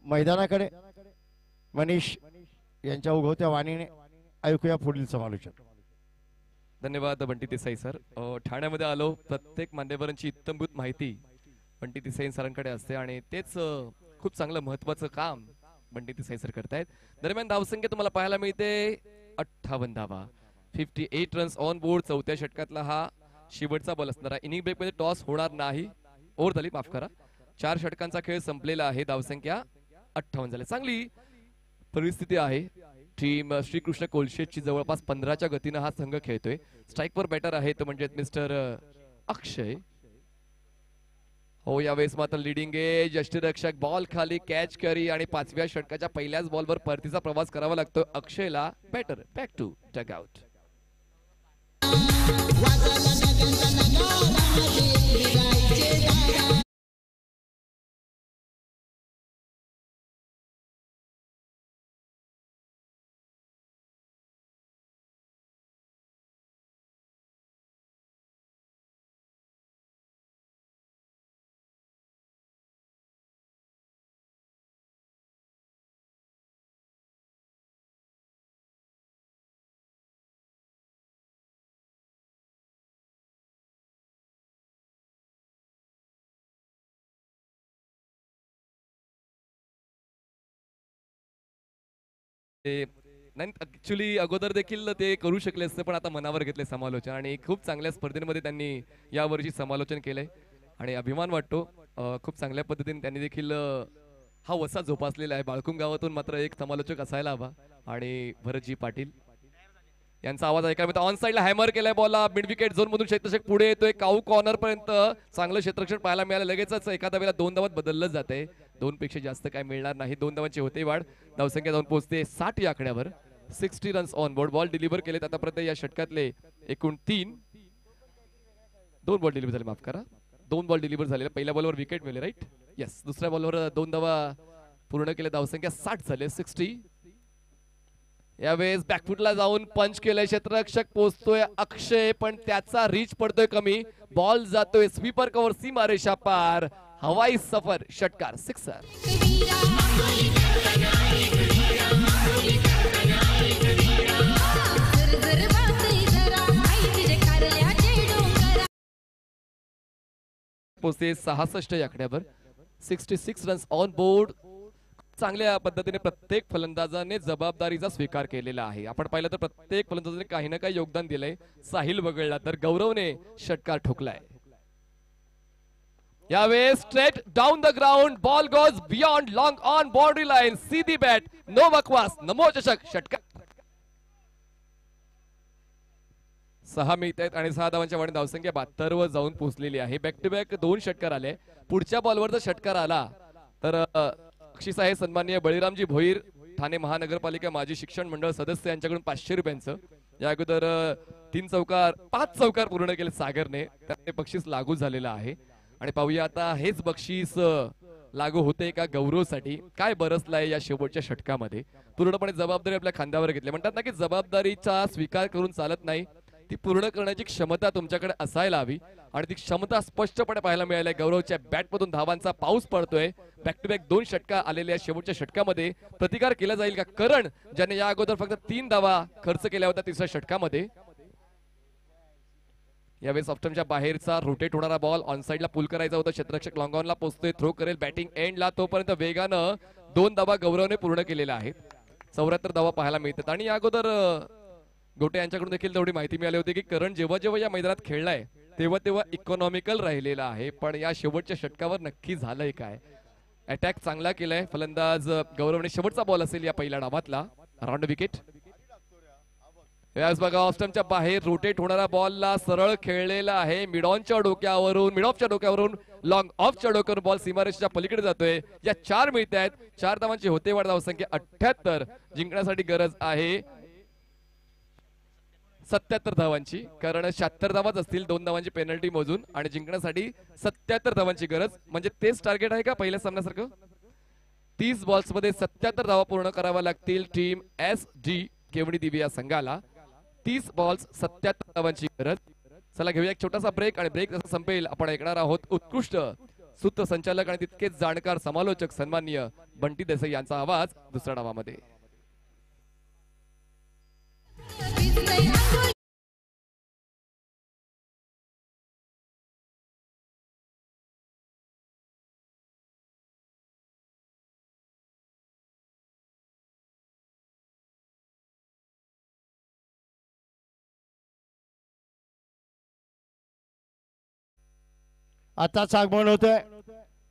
मैदानाकडे. मनीष यांच्या उगवत्या वाणीने ऐकूया पुढील समालोचन. धन्यवाद बंटी देसाई सर. ठाण्यामध्ये आलो, प्रत्येक मान्यवरांची इत्तमभूत माहिती बंटी देसाई सरांकडे असते आणि तेच खूप चांगलं महत्वाचं काम बंटी देसाई सर करतायत. दरम्यान धावसंख्या तुम्हाला पाहायला मिळते 58 धावा, 58 रन्स ऑन बोर्ड. चौथ्या षटकातला हा शेवटचा बॉल असणार. इनिंग ब्रेक मध्ये टॉस होणार नाही, ओव्हर झाली, माफ करा. 4 षटकांचा खेळ संपलेला आहे, धावसंख्या 58 झाली. चांगली परिस्थिती आहे. टीम श्रीकृष्ण कोलशेटची जवळपास 15च्या गतीने हा संघ खेळतोय. स्ट्राईकवर बॅटर आहे तो म्हणजे मिस्टर अक्षय. हो, यावेळेस मात्र लिडिंग एज यष्टीरक्षक, बॉल खाली, कॅच करी आणि 5व्या षटकाच्या पहिल्याच बॉलवर परतीचा प्रवास करावा लागतो अक्षयला. Batter back to Doug out. नाही, ऍक्च्युली अगोदर देखील ते करू शकले असते, पण आता मनावर घेतले समालोचन आणि खूप चांगल्या स्पर्धेमध्ये त्यांनी यावर्षी समालोचन केलंय आणि अभिमान वाटतो. खूप चांगल्या पद्धतीने त्यांनी देखील हा वसा जोपासलेला आहे. बाळकुंग गावातून मात्र एक समालोचक असायला हवा आणि भरतजी पाटील यांचा आवाज ऐकायला मिळतो. ऑन साइडला हॅमर केलाय बॉलला, मिड विकेट झोन मधून क्षेत्ररक्षक पुढे येतोय. काऊ कॉर्नर पर्यंत चांगलं क्षेत्ररक्षण पाहायला मिळालं. लगेचच एखाद्या वेळेला 2 धावात बदललं जाते. 2 पेक्षा जास्त काय मिळणार नाही. 2 धावांची होते वाढ. धावसंख्या जाऊन पोहोचते 60 या आकड्यावर. 60 runs on board. Ball deliver केलेत आतापर्यंत या षटकातले एकूण 3. 2 बॉल डिलिव्हर झाले, माफ करा, 2 बॉल डिलिव्हर झाले. पहिल्या बॉलवर विकेट मिळाले, राईट, येस. दुसऱ्या बॉलवर 2 धावा पूर्ण केले. धावसंख्या 60 झाले, 60. यावेळेस बॅकफुटला जाऊन पंच केलंय क्षेत्ररक्षक, पोहोचतोय अक्षय, पण त्याचा रीच पडतोय कमी. बॉल जातोय स्वीपर कव्हर, सीमारेषा पार, हवाई सफर, षटकार, सिक्सर. पोहोचते 66 या आकड्यावर. 66 रन्स ऑन बोर्ड. चांगल्या पद्धतीने प्रत्येक फलंदाजाने जबाबदारीचा स्वीकार केलेला आहे. आपण पाहिलं तर प्रत्येक फलंदाजाने काही ना काही योगदान दिलंय. साहिल वगळला तर गौरवने षटकार ठोकलाय. यावेळेस straight down the ground, ball goes beyond, long on boundary line, सीधी बॅट, नो बकवास, नमो चषक षटकार. 6 मिळत आहेत आणि 6 धावांच्या वाढीने धावसंख्या 72 वर जाऊन पोहोचलेली आहे. बॅक टू बॅक 2 षटकार आले. पुढच्या बॉलवर जर षटकार आला तर बक्षीस आहे सन्माननीय बळीरामजी भोईर, ठाणे महानगरपालिका माजी शिक्षण मंडळ सदस्य यांच्याकडून 500 रुपयांचं. या अगोदर 5 चौकार पूर्ण केले सागरने, त्याने बक्षीस लागू झालेलं आहे. आणि पाहूया आता हेच बक्षीस लागू होते का गौरवसाठी. काय बरसलाय या शेवटच्या षटकामध्ये. पूर्णपणे जबाबदारी आपल्या खांद्यावर घेतली. म्हणतात ना की जबाबदारीचा स्वीकार करून चालत नाही, ती पूर्ण करण्याची क्षमता तुमच्याकडे असायला हवी आणि ती क्षमता स्पष्टपणे पाहायला मिळाली. गौरवच्या बॅटमधून धावांचा पाऊस पडतोय. बॅक टू बॅक 2 षटका आलेल्या शेवटच्या षटकामध्ये प्रतिकार केला जाईल का करण, ज्याने या अगोदर फक्त 3 धावा खर्च केल्या होत्या तिसऱ्या षटकामध्ये. यावेळेस ऑप्शनच्या बाहेरचा रोटेट होणारा बॉल ऑन साइडला पुल करायचा होता. क्षेत्ररक्षक लॉंग ऑनला पोहोचतोय, थ्रो करेल बॅटिंग एंडला. तोपर्यंत वेगानं 2 धावा गौरवने पूर्ण केलेल्या आहेत. 74 धावा पाहायला मिळतात. आणि या अगोदर गोटे यांच्याकडून देखील तेवढी माहिती मिळाली होती की करण जेव्हा जेव्हा या मैदानात खेळलाय तेव्हा तेव्हा इकॉनॉमिकल राहिलेला आहे, पण या शेवटच्या षटकावर नक्की झालंय काय. अटॅक चांगला केलाय फलंदाज गौरवने. शेवटचा बॉल असेल या पहिल्या डावातला, राऊंड विकेट. यास बघा ऑस्टमच्या बाहेर रोटेट होणारा बॉलला सरळ खेळलेला आहे. मिड ऑफच्या डोक्यावरून लॉंग ऑफच्या डोक्यावरून बॉल सीमारेषेच्या पलीकडे जातोय. या 4 मिळत आहेत. 4 धावांची होते वाढ धावसंख्या 78. जिंकण्यासाठी गरज आहे 77 धावांची, कारण 76 धावाच असतील 2 धावांची पेनल्टी मोजून, आणि जिंकण्यासाठी 77 धावांची गरज. म्हणजे तेच टार्गेट आहे का पहिल्या सामन्यासारखं. 30 बॉल्स मध्ये 77 धावा पूर्ण कराव्या लागतील टीम SD केवडी दिवी या संघाला. 30 बॉल्स 77 धावांची गरज. चला घेऊया एक छोटासा ब्रेक, आणि ब्रेक जसा संपेल आपण ऐकणार आहोत उत्कृष्ट सूत्रसंचालक आणि तितकेच जाणकार समालोचक सन्माननीय बंटी देसाई यांचा आवाज दुसऱ्या डावामध्ये. आताच आगमन होतंय.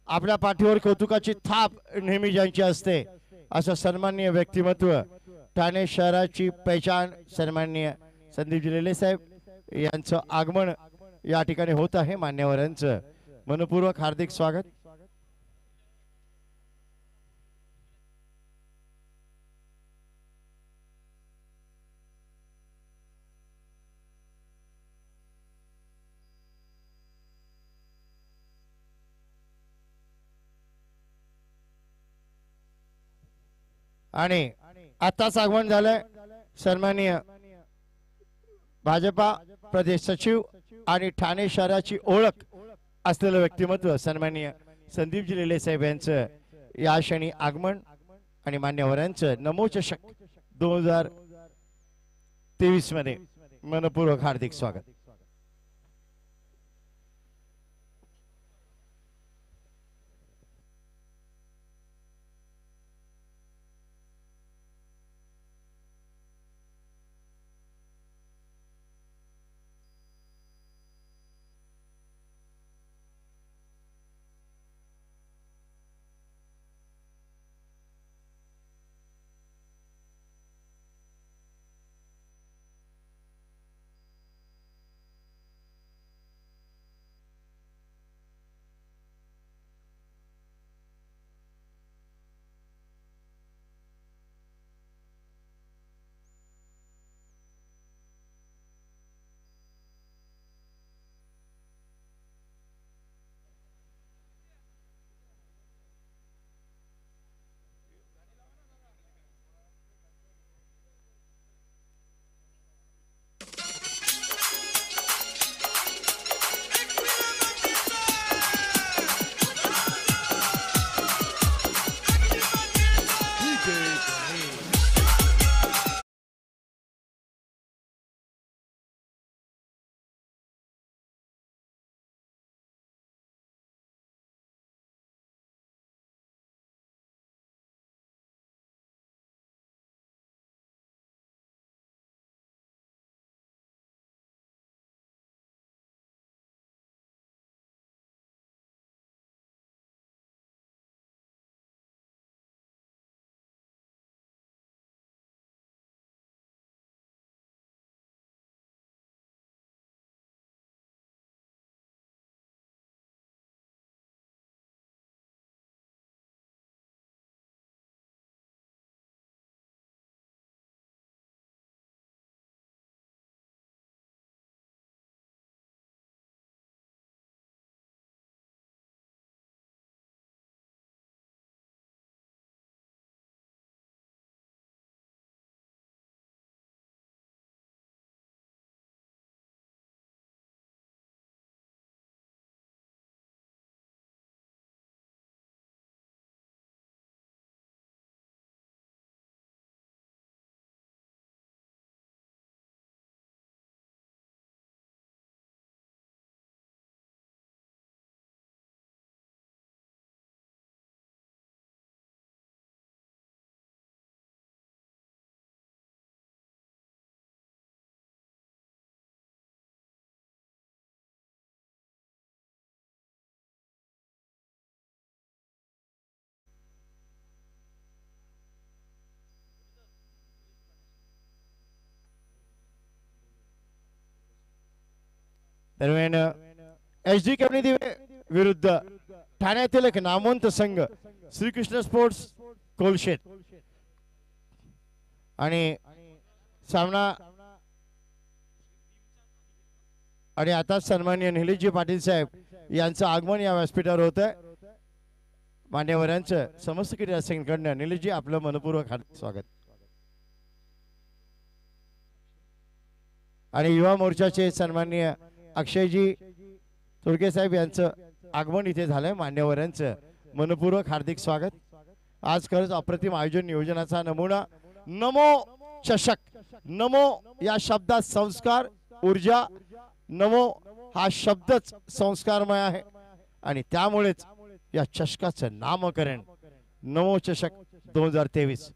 आपल्या पाठीवर कौतुकाची थाप नेहमी ज्यांची असते असं सन्माननीय व्यक्तिमत्व, ठाणे शहराची पहचान सन्माननीय संदीप जिलेले साहेब यांचं आगमन या ठिकाणी होत आहे. मान्यवरांचं मनपूर्वक हार्दिक स्वागत. आणि आताच आगमन झालंय सन्माननीय भाजपा प्रदेश सचिव आणि ठाणे शहराची ओळख असलेलं व्यक्तिमत्व सन्माननीय संदीप जिलेले साहेब यांचं या क्षणी आगमन आणि मान्यवरांचं नमो चषक 2023 मध्ये मनपूर्वक हार्दिक स्वागत. दरम्यान एच डी केवणी दिवे विरुद्ध ठाण्यातील एक नामवंत संघ श्रीकृष्ण स्पोर्ट्स कोलशेत आणि सामना आणि आता सन्माननीय निलेशजी पाटील साहेब यांचं आगमन या व्यासपीठावर होत आहे. मान्यवरांचं समस्त क्रीडा संघटना निलेशजी आपलं मनपूर्वक हार्दिक स्वागत. आणि युवा मोर्चाचे सन्माननीय अक्षयजी तुर्के साहेब यांचं आगमन इथे झालंय. मान्यवरांचं मनपूर्वक हार्दिक स्वागत. आज खरंच अप्रतिम आयोजन नियोजनाचा नमुना. नमो चषक, नमो या शब्दात संस्कार ऊर्जा, नमो हा शब्दच संस्कारमय आहे आणि त्यामुळेच या चषकाचं नामकरण नमो चषक 2023.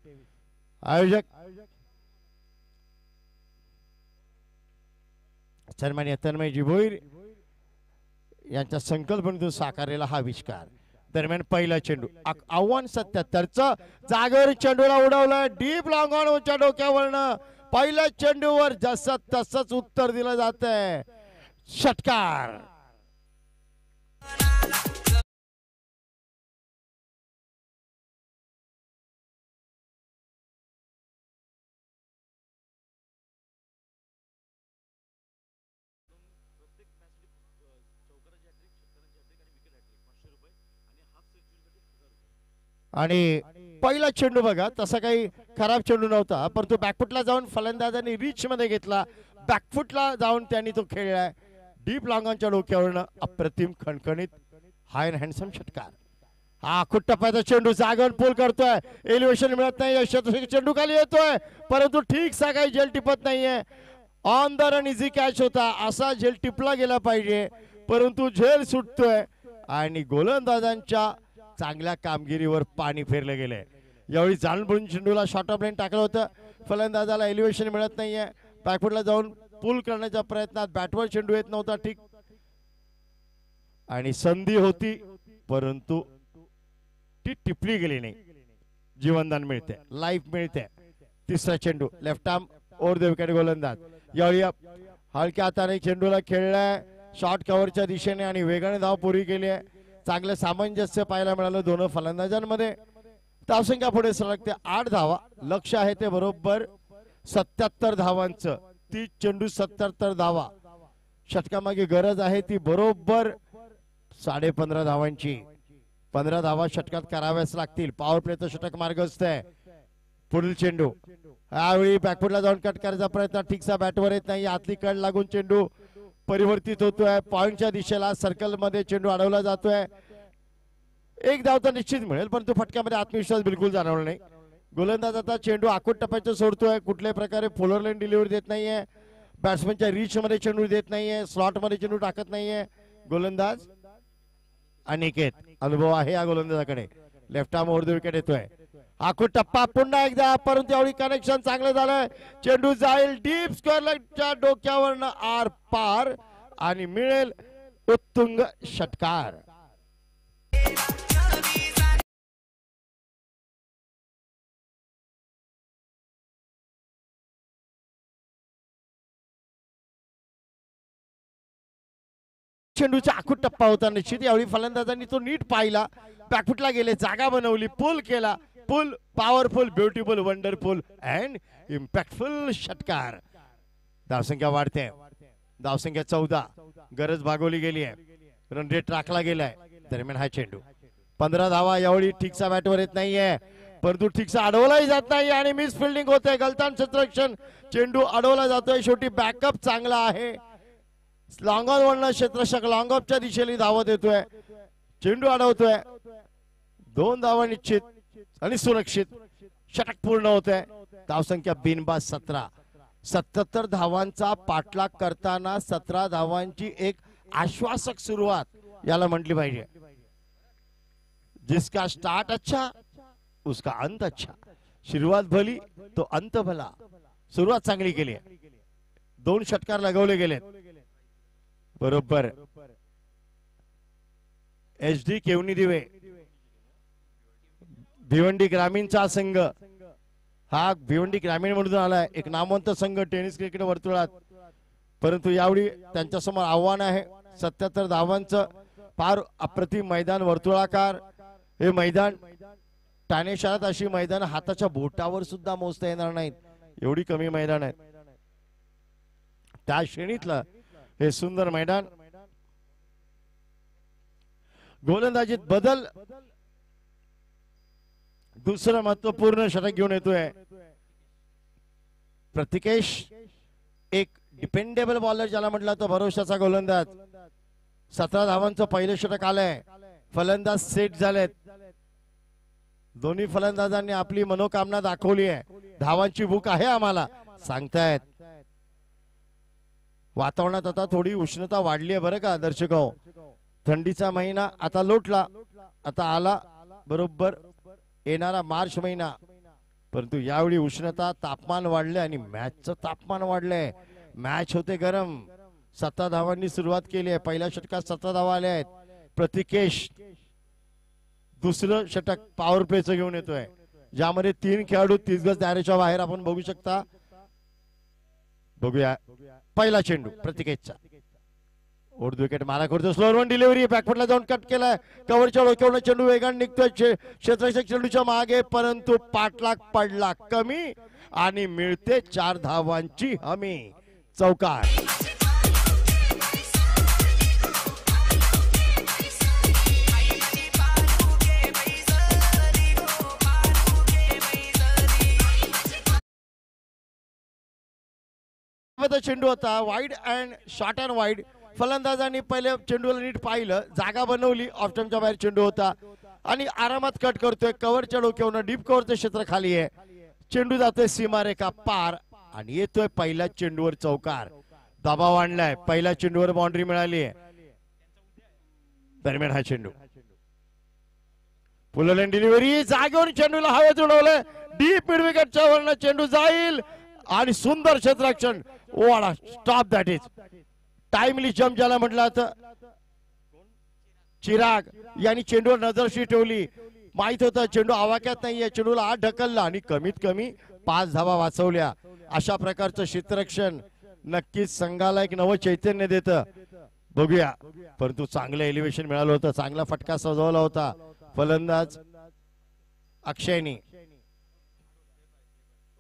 आयोजक सन्माननीय तन्मयजी भोईर यांच्या संकल्पनेतून साकारलेला हा आविष्कार. दरम्यान पहिला चेंडू आव्हान 77चं जागेवर चेंडूला उडवलं. डीप लॉंग ऑन उंच्या डोक्यावरनं पहिल्या चेंडूवर जसं तसंच उत्तर दिलं जातंय. षटकार. आणि पहिला चेंडू बघा तसा काही खराब चेंडू नव्हता, परंतु बॅकफुटला जाऊन फलंदाजांनी रिच मध्ये घेतला. बॅकफुटला जाऊन त्यांनी तो खेळलाय. डीप लॉंगॉनच्या डोक्यावरनं अप्रतिम खणखणीत हाय अँड हँडसम षटकार. हा टप्प्याचा चेंडू जागेवर पूल करतोय. एलिव्हेशन मिळत नाही. चेंडू खाली येतोय परंतु ठीक सा काही झेल टिपत नाहीये. On the run easy catch होता. असा झेल टिपला गेला पाहिजे परंतु झेल सुटतोय आणि गोलंदाजांच्या चांगल्या कामगिरीवर पाणी फेरलं गेलंय. यावेळी जाणून चेंडूला शॉर्ट ऑफ लाईन टाकलं होतं. फलंदाजाला एलिव्हेशन मिळत नाहीये. बॅकफुटला जाऊन पूल करण्याच्या प्रयत्नात बॅटवर चेंडू येत नव्हता. ठीक आणि संधी होती परंतु ती टिपली गेली नाही. जीवनदान मिळते, लाईफ मिळते. तिसरा चेंडू left arm over the wicket गोलंदाज. यावेळी हलक्या हाताने चेंडूला खेळलाय शॉर्ट कव्हरच्या दिशेने आणि वेगाने धाव पुरी केली आहे. चांगलं सामंजस्य पाहायला मिळालं दोन फलंदाजांमध्ये. धावसंख्या पुढे सरकते 8 धावा. लक्ष आहे ते बरोबर 77 धावांचं. 30 चेंडू 77 धावा. षटकामागे गरज आहे ती बरोबर 15.5 धावांची. 15 धावा षटकात कराव्याच लागतील. पॉवर प्लेचं षटक मार्गस्थ आहे. पुढील चेंडू यावेळी बॅकफुटला जाऊन कट करायचा प्रयत्न. ठीकसा बॅटवर येत नाही. आतली कड लागून चेंडू परिवर्तित होतोय. पॉइंटच्या दिशेला सर्कल मध्ये चेंडू अडवला जातोय. एक धाव तर निश्चित मिळेल परंतु फटक्यामध्ये आत्मविश्वास बिलकुल जाणवला नाही. गोलंदाज आता चेंडू आखूट टप्प्याचं सोडतोय. कुठल्याही प्रकारे फोलर लाईन डिलिव्हरी देत नाहीये. बॅट्समनच्या रीच मध्ये चेंडू देत नाहीये. स्लॉट मध्ये चेंडू टाकत नाहीये. गोलंदाज अनिकेत. अनुभव आहे या गोलंदाजाकडे. Left arm over the wicket येतोय. आखूट टप्पा पुन्हा एकदा परंतु यावेळी कनेक्शन चांगलं झालंय. चेंडू जाईल डीप स्क्वेअर लेगच्या डोक्यावरनं आर पार आणि मिळेल उत्तुंग षटकार. चेंडूचा आखूट टप्पा होता निश्चित. यावेळी फलंदाजांनी तो नीट पाहिला. बॅकफुटला गेले, जागा बनवली, पूल केला. Pull powerful, beautiful, wonderful and impactful षटकार. धावसंख्या वाढते. धावसंख्या 14. गरज भागवली गेली आहे. रन रेट राखला गेलाय. दरम्यान हा चेंडू 15 धावा. यावेळी ठीकसा बॅटवर येत नाहीये परंतु ठीकसा अडवलाही जात नाही आणि मिस फिल्डिंग होते. गलतान क्षेत्ररक्षण. चेंडू अडवला जातोय. शेवटी बॅकअप चांगला आहे. लॉंग ऑन वरनं क्षेत्ररक्षक लॉंग ऑफच्या दिशेने धावा देतोय. चेंडू अडवतोय. 2 धावा निश्चित आणि सुरक्षित. षटक पूर्ण होतंय. धावसंख्या बिनबाद 17. 77 धावांचा पाठलाग करताना 17 धावांची एक आश्वासक सुरुवात याला म्हटली पाहिजे. जिसका स्टार्ट अच्छा उसका अंत अच्छा. सुरुवात भली तो अंत भला. सुरुवात चांगली केली आहे. 2 षटकार लगवले गेलेत. बरोबर एच डी केवणी दिवे भिवंडी ग्रामीणचा संघ. हा भिवंडी ग्रामीण मधून आलाय. एक नामवंत संघ टेनिस क्रिकेट वर्तुळात परंतु यावेळी त्यांच्यासमोर आव्हान आहे 77 धावांचं फार अप्रतिम मैदान, वर्तुळाकार हे मैदान. ठाणे शहरात अशी मैदान हाताच्या बोटावर सुद्धा मोजता येणार नाहीत, एवढी कमी मैदान आहेत. त्या श्रेणीतलं हे सुंदर मैदान. गोलंदाजीत बदल, दुसरं महत्वपूर्ण षटक घेऊन येतोय प्रतिकेश. एक डिपेंडेबल बॉलर ज्याला म्हटलं तर भरोशाचा गोलंदाज. 17 धावांचं पहिलं षटक आलंय. फलंदाज सेट झालेत. दोन्ही फलंदाजांनी आपली मनोकामना दाखवली आहे. धावांची भूक आहे आम्हाला सांगतायत. वातावरणात आता थोडी उष्णता वाढली आहे बरं का दर्शको. थंडीचा महिना आता लोटला, आता आला बरोबर येणारा मार्च महिना. परंतु यावेळी उष्णता, तापमान वाढले आणि मॅचचं तापमान वाढलंय. मॅच होते गरम. 17 धावांनी सुरुवात केली आहे. पहिल्या षटकात 17 धावा आल्या आहेत. प्रतिकेश दुसरं षटक पॉवर प्लेचं घेऊन येतोय, ज्यामध्ये 3 खेळाडू 30 गज दायऱ्याच्या बाहेर आपण बघू शकता. बघूया पहिला चेंडू प्रतिकेशचा. ओढ विकेट मारा करतो. स्लोअर वन डिलिव्हरी, बॅकफुटला जाऊन कट केलाय. कव्हरच्या डोक्यावरून चेंडू वेगाने निघतोय क्षेत्ररक्षक चेंडूच्या मागे, परंतु पाठलाग पडला कमी आणि मिळते 4 धावांची हमी. चौकार. चेंडू होता wide and short and wide. फलंदाजांनी पहिले चेंडूला नीट पाहिलं, जागा बनवली. ऑफ स्टंपच्या बाहेर चेंडू होता आणि आरामात कट करतोय. कव्हरच्या डोक्यावरून डीप कव्हरचं क्षेत्र खाली आहे. चेंडू जातोय सीमारेखा पार आणि येतोय पहिल्या चेंडूवर चौकार. दबाव आणलाय. पहिल्या चेंडूवर बाउंड्री मिळाली आहे. दरम्यान हा चेंडू पुललेन डिलिव्हरी, जागेवर चेंडूला हवेत उडवलंय. डीप मिड विकेटच्या वरनं चेंडू जाईल आणि सुंदर क्षेत्ररक्षण. What a stop, that is timely jump ज्याला म्हटलं तर. चिराग यांनी चेंडूवर नजरशी ठेवली. माहित होतं चेंडू आवाक्यात नाहीये. चेंडूला आत ढकलला आणि कमीत कमी 5 धावा वाचवल्या. अशा प्रकारचं क्षेत्ररक्षण नक्कीच संघाला एक नवं चैतन्य देतं. बघूया, परंतु चांगलं एलिव्हेशन मिळालं होतं. चांगला फटका सजवला होता फलंदाज अक्षयनी.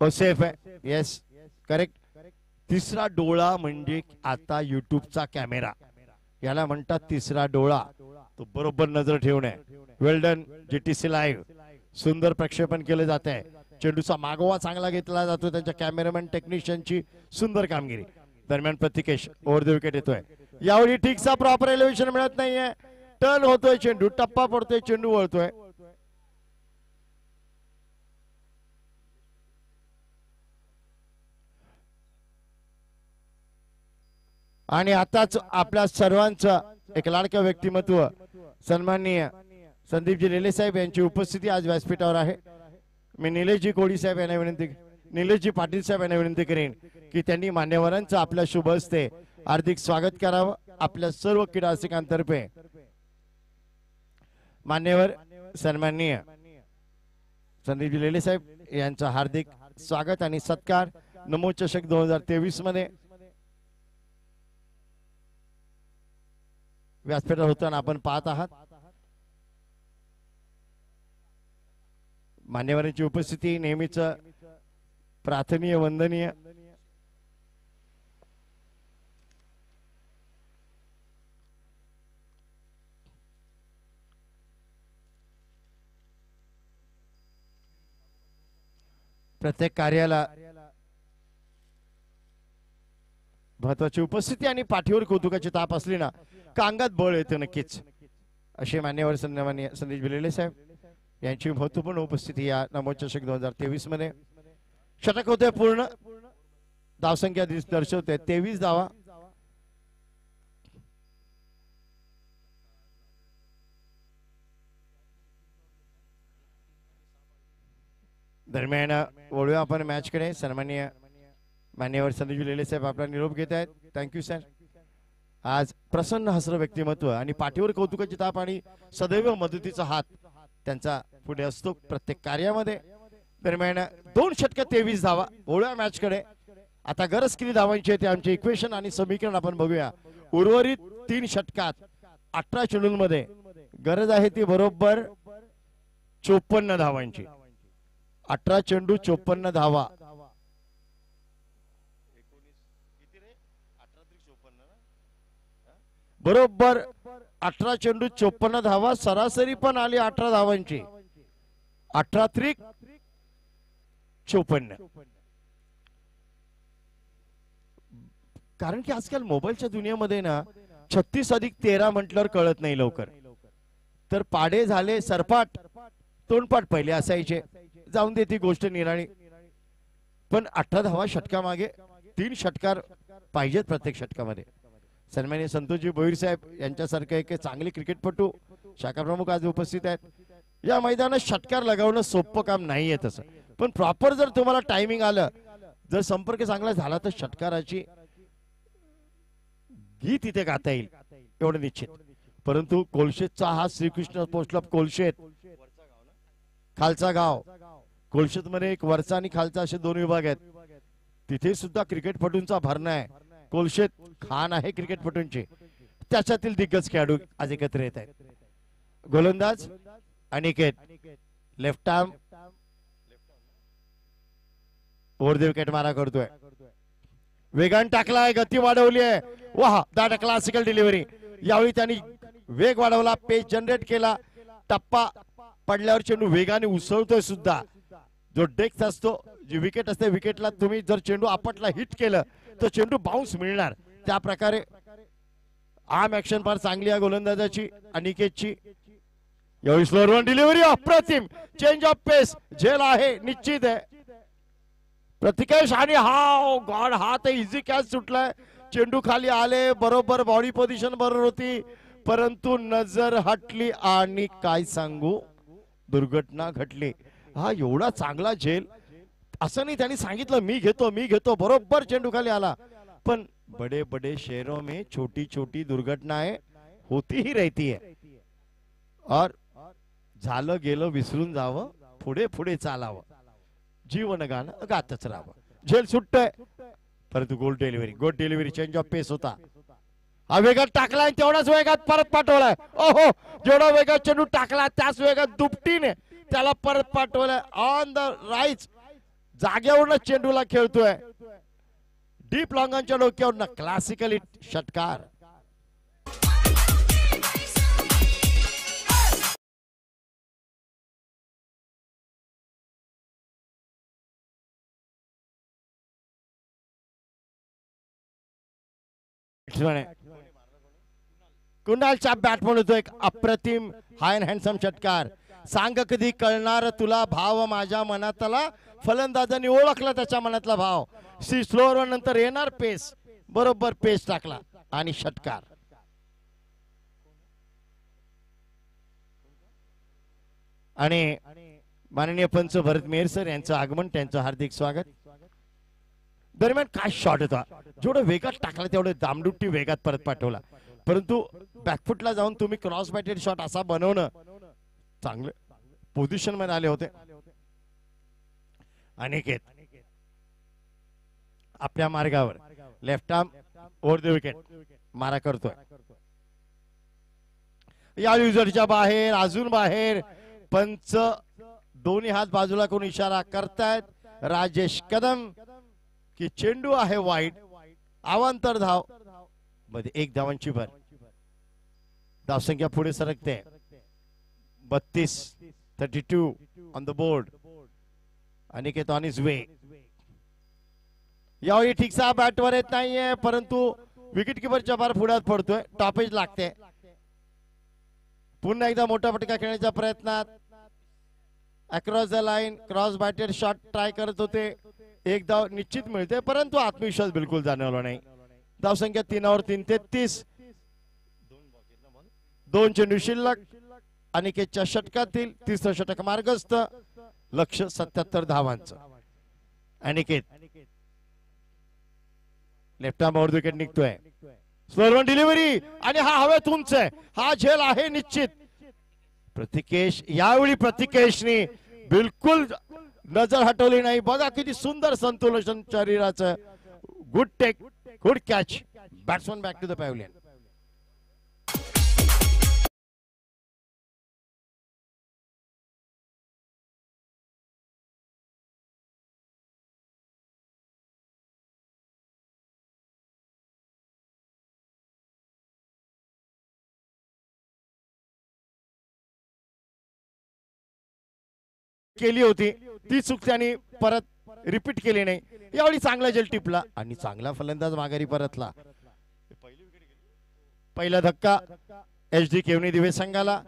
सेफ आहे. Yes, correct. तिसरा डोळा म्हणजे आता युट्यूबचा कॅमेरा, याला म्हणतात तिसरा डोळा. तो बरोबर नजर ठेवणे. वेल डन जीटीसी लाईव्ह. सुंदर प्रक्षेपण केले जात आहे. चेंडूचा मागोवा चांगला घेतला जातो. त्यांच्या कॅमेरामॅन टेक्निशियनची सुंदर कामगिरी. दरम्यान प्रतिकेश ओव्हर द विकेट येतोय. यावेळी ठीकचा प्रॉपर एलिव्हेशन मिळत नाहीये. टर्न होतोय चेंडू, टप्पा पडतोय, चेंडू वळतोय. आणि आताच आपल्या सर्वांचं एक लाडकं व्यक्तिमत्व सन्माननीय संदीपजी लेले साहेब यांची उपस्थिती आज व्यासपीठावर आहे. मी निलेशजी कोळी साहेब यांना विनंती, निलेशजी पाटील साहेब यांना विनंती करेन की त्यांनी मान्यवरांचं आपल्या शुभ हस्ते हार्दिक स्वागत करावं. आपल्या सर्व क्रीडा रसिकांतर्फे मान्यवर सन्माननीय संदीपजी लेले साहेब यांचं हार्दिक स्वागत आणि सत्कार. नमो चषक 2023 मध्ये व्यासपीठावर होताना आपण पाहत आहात. मान्यवरांची उपस्थिती नेहमीच प्रार्थनीय, वंदनीय. प्रत्येक कार्याला महत्वाची उपस्थिती आणि पाठीवर कौतुकाची ताप असली ना का अंगात बळ येते नक्कीच. असे मान्यवर सन्माननीय संदेश बिलेले साहेब यांची महत्वपूर्ण उपस्थिती या नमो चषक 2023 मध्ये. षटक होते पूर्ण. धावसंख्या दर्शवते 23 धावा. दरम्यान वळूया आपण मॅच कडे. सन्माननीय मान्यवर संदेश बिलेले साहेब आपला निरोप घेत आहेत. Thank you sir. आज प्रसन्न हसरं व्यक्तिमत्व आणि पाठीवर कौतुकाची ताप आणि सदैव मदतीचा हात त्यांचा पुढे असतो प्रत्येक कार्यामध्ये. दरम्यान 2 षटक 23 धावा. वळूया मॅच कडे. आता गरज किती धावांची आहे ते आमचे इक्वेशन आणि समीकरण आपण बघूया. उर्वरित 3 षटकात 18 चेंडूंमध्ये गरज आहे ती बरोबर 54 धावांची. 18 चेंडू 54 धावा. बरोबर 18 चेंडू 54 धावा. सरासरी पण आली 18 धावांची. 18 त्रिक 54. कारण की आजकाल मोबाईलच्या दुनियेमध्ये ना 36 अधिक 13 म्हटल्यावर कळत नाही लवकर. तर पाडे झाले सरपाट तोंडपाट पहिले असायचे. जाऊन दे ती गोष्ट निराळी. पण 18 धावा षटकामागे 3 षटकार पाहिजेत प्रत्येक षटकामध्ये. सन्माननीय संतोषजी भोईर साहेब यांच्यासारखे एक चांगले क्रिकेटपटू शाखा प्रमुख आज उपस्थित आहेत. या मैदानात षटकार लगावणं सोपं काम नाहीये तसं. पण प्रॉपर जर तुम्हाला टायमिंग आलं, जर संपर्क चांगला झाला तर षटकाराची गीत इथे गाता येईल एवढं निश्चित. परंतु कोलशेतचा हा श्रीकृष्ण स्पोर्ट्स क्लब कोलशेत खालचा गाव. कोलशेत मध्ये एक वरचा आणि खालचा असे 2 विभाग आहेत. तिथे सुद्धा क्रिकेटपटूंचा भरणा आहे. कोलशेत खान आहे क्रिकेटपटूंचे. त्याच्यातील दिग्गज खेळाडू आज एकत्र येत आहेत. गोलंदाज Aniket, left arm over the wicket मारा करतोय. वेगान टाकलाय, गती वाढवली आहे. वाह, दॅट अ क्लासिकल डिलिव्हरी. यावेळी त्यांनी वेग वाढवला, पेस जनरेट केला. टप्पा पडल्यावर चेंडू वेगाने उसळतोय सुद्धा. जो डेक्स असतो, जी विकेट असते, विकेटला तुम्ही जर चेंडू आपटला हिट केलं तर चेंडू बाउन्स मिळणार. त्या प्रकारे आर्म ऍक्शन फार चांगली आहे गोलंदाजाची अनिकेतची. यावेळी स्लोअर वन डिलिव्हरी अप्रतिम. चेंज ऑफ पेस झेल आहे निश्चित आहे. प्रतिकेश आणि हा गॉड, हा तर इझी कॅच सुटलाय. चेंडू खाली आले, बरोबर बॉडी पोझिशन बरोबर होती, परंतु नजर हटली आणि काय सांगू दुर्घटना घडली. हा एवढा चांगला झेल असं नाही त्यांनी सांगितलं मी घेतो मी घेतो, बरोबर चेंडू खाली आला. पण बडे बडे शहरों में छोटी छोटी दुर्घटनाएं होती ही रहती है. और झालं गेलं विसरून जावं, पुढे पुढे चालावं, जीवन गाणं गातच राहावं. झेल सुटतंय परंतु गोल डिलिव्हरी चेंज ऑफ पेस होता. हा वेगात टाकलाय, तेवढाच वेगात परत पाठवलाय. ओहो, जेवढा वेगात चेंडू टाकला त्याच वेगात दुपटीने त्याला परत पाठवलाय. ऑन द राईट जागेवरनं चेंडूला खेळतोय. डीप लॉंगांच्या डोक्यावरनं क्लासिकल षटकार. कुणालच्या बॅट म्हणतो एक अप्रतिम हाय हँडसम षटकार. सांग कधी कळणार तुला भाव माझ्या मनातला. फलंदाजांनी ओळखला त्याच्या मनातला भाव. स्लोअर नंतर येणार पेस, बरोबर पेस टाकला आणि षटकार. आणि माननीय पंच भरत मेहर सर यांचं आगमन, त्यांचं हार्दिक स्वागत. दरम्यान काय शॉट होता, जेवढं वेगात टाकला तेवढं दामडुट्टी वेगात परत पाठवला. परंतु बॅकफुटला जाऊन तुम्ही क्रॉस बॅटेड शॉट असा बनवणं चांगलं पोझिशन मध्ये आले होते. अनिकेत आपल्या मार्गावर left arm over the wicket मारा करतोय. या युजरच्या बाहेर, अजून बाहेर. पंच दोन्ही हात बाजूला करून इशारा करतायत. राजेश कदम की चेंडू आहे वाईट. अवांतर धाव मध्ये 1 धावांची भर. धावसंख्या पुढे सरकते. 32 on the board. Aniket on his way. यावेळी ठीकसा बॅटवर येत नाहीये, परंतु विकेट किपरच्या फार पुढ्यात पडतोय. टॉपेज लागते. पुन्हा एकदा मोठा फटका खेळण्याच्या प्रयत्नात across the line cross batted shot try करत होते. 1 धाव निश्चित मिळते, परंतु आत्मविश्वास बिलकुल जाणवला नाही. धावसंख्या 3 3 33. 2 चेंडू शिल्लक. अनिकेतच्या षटकातील 3रं षटक मार्गस्थ. लक्ष 77 धावांचं. Aniket left arm over wicket निघतोय. स्लोअर डिलिव्हरी आणि हा हवेत उंच आहे. हा झेल आहे निश्चित. प्रतिकेश, यावेळी प्रतिकेशने बिलकुल नजर हटवली नाही. बघा किती सुंदर संतुलन शरीराचं. Good take, good catch. Batsman back to the pavilion. केली होती ती चूक त्यांनी परत रिपीट केली नाही. यावेळी चांगला जल टिपला आणि चांगला फलंदाज माघारी परतला. पहिला धक्का एच डी केवनी दिवे संघाला.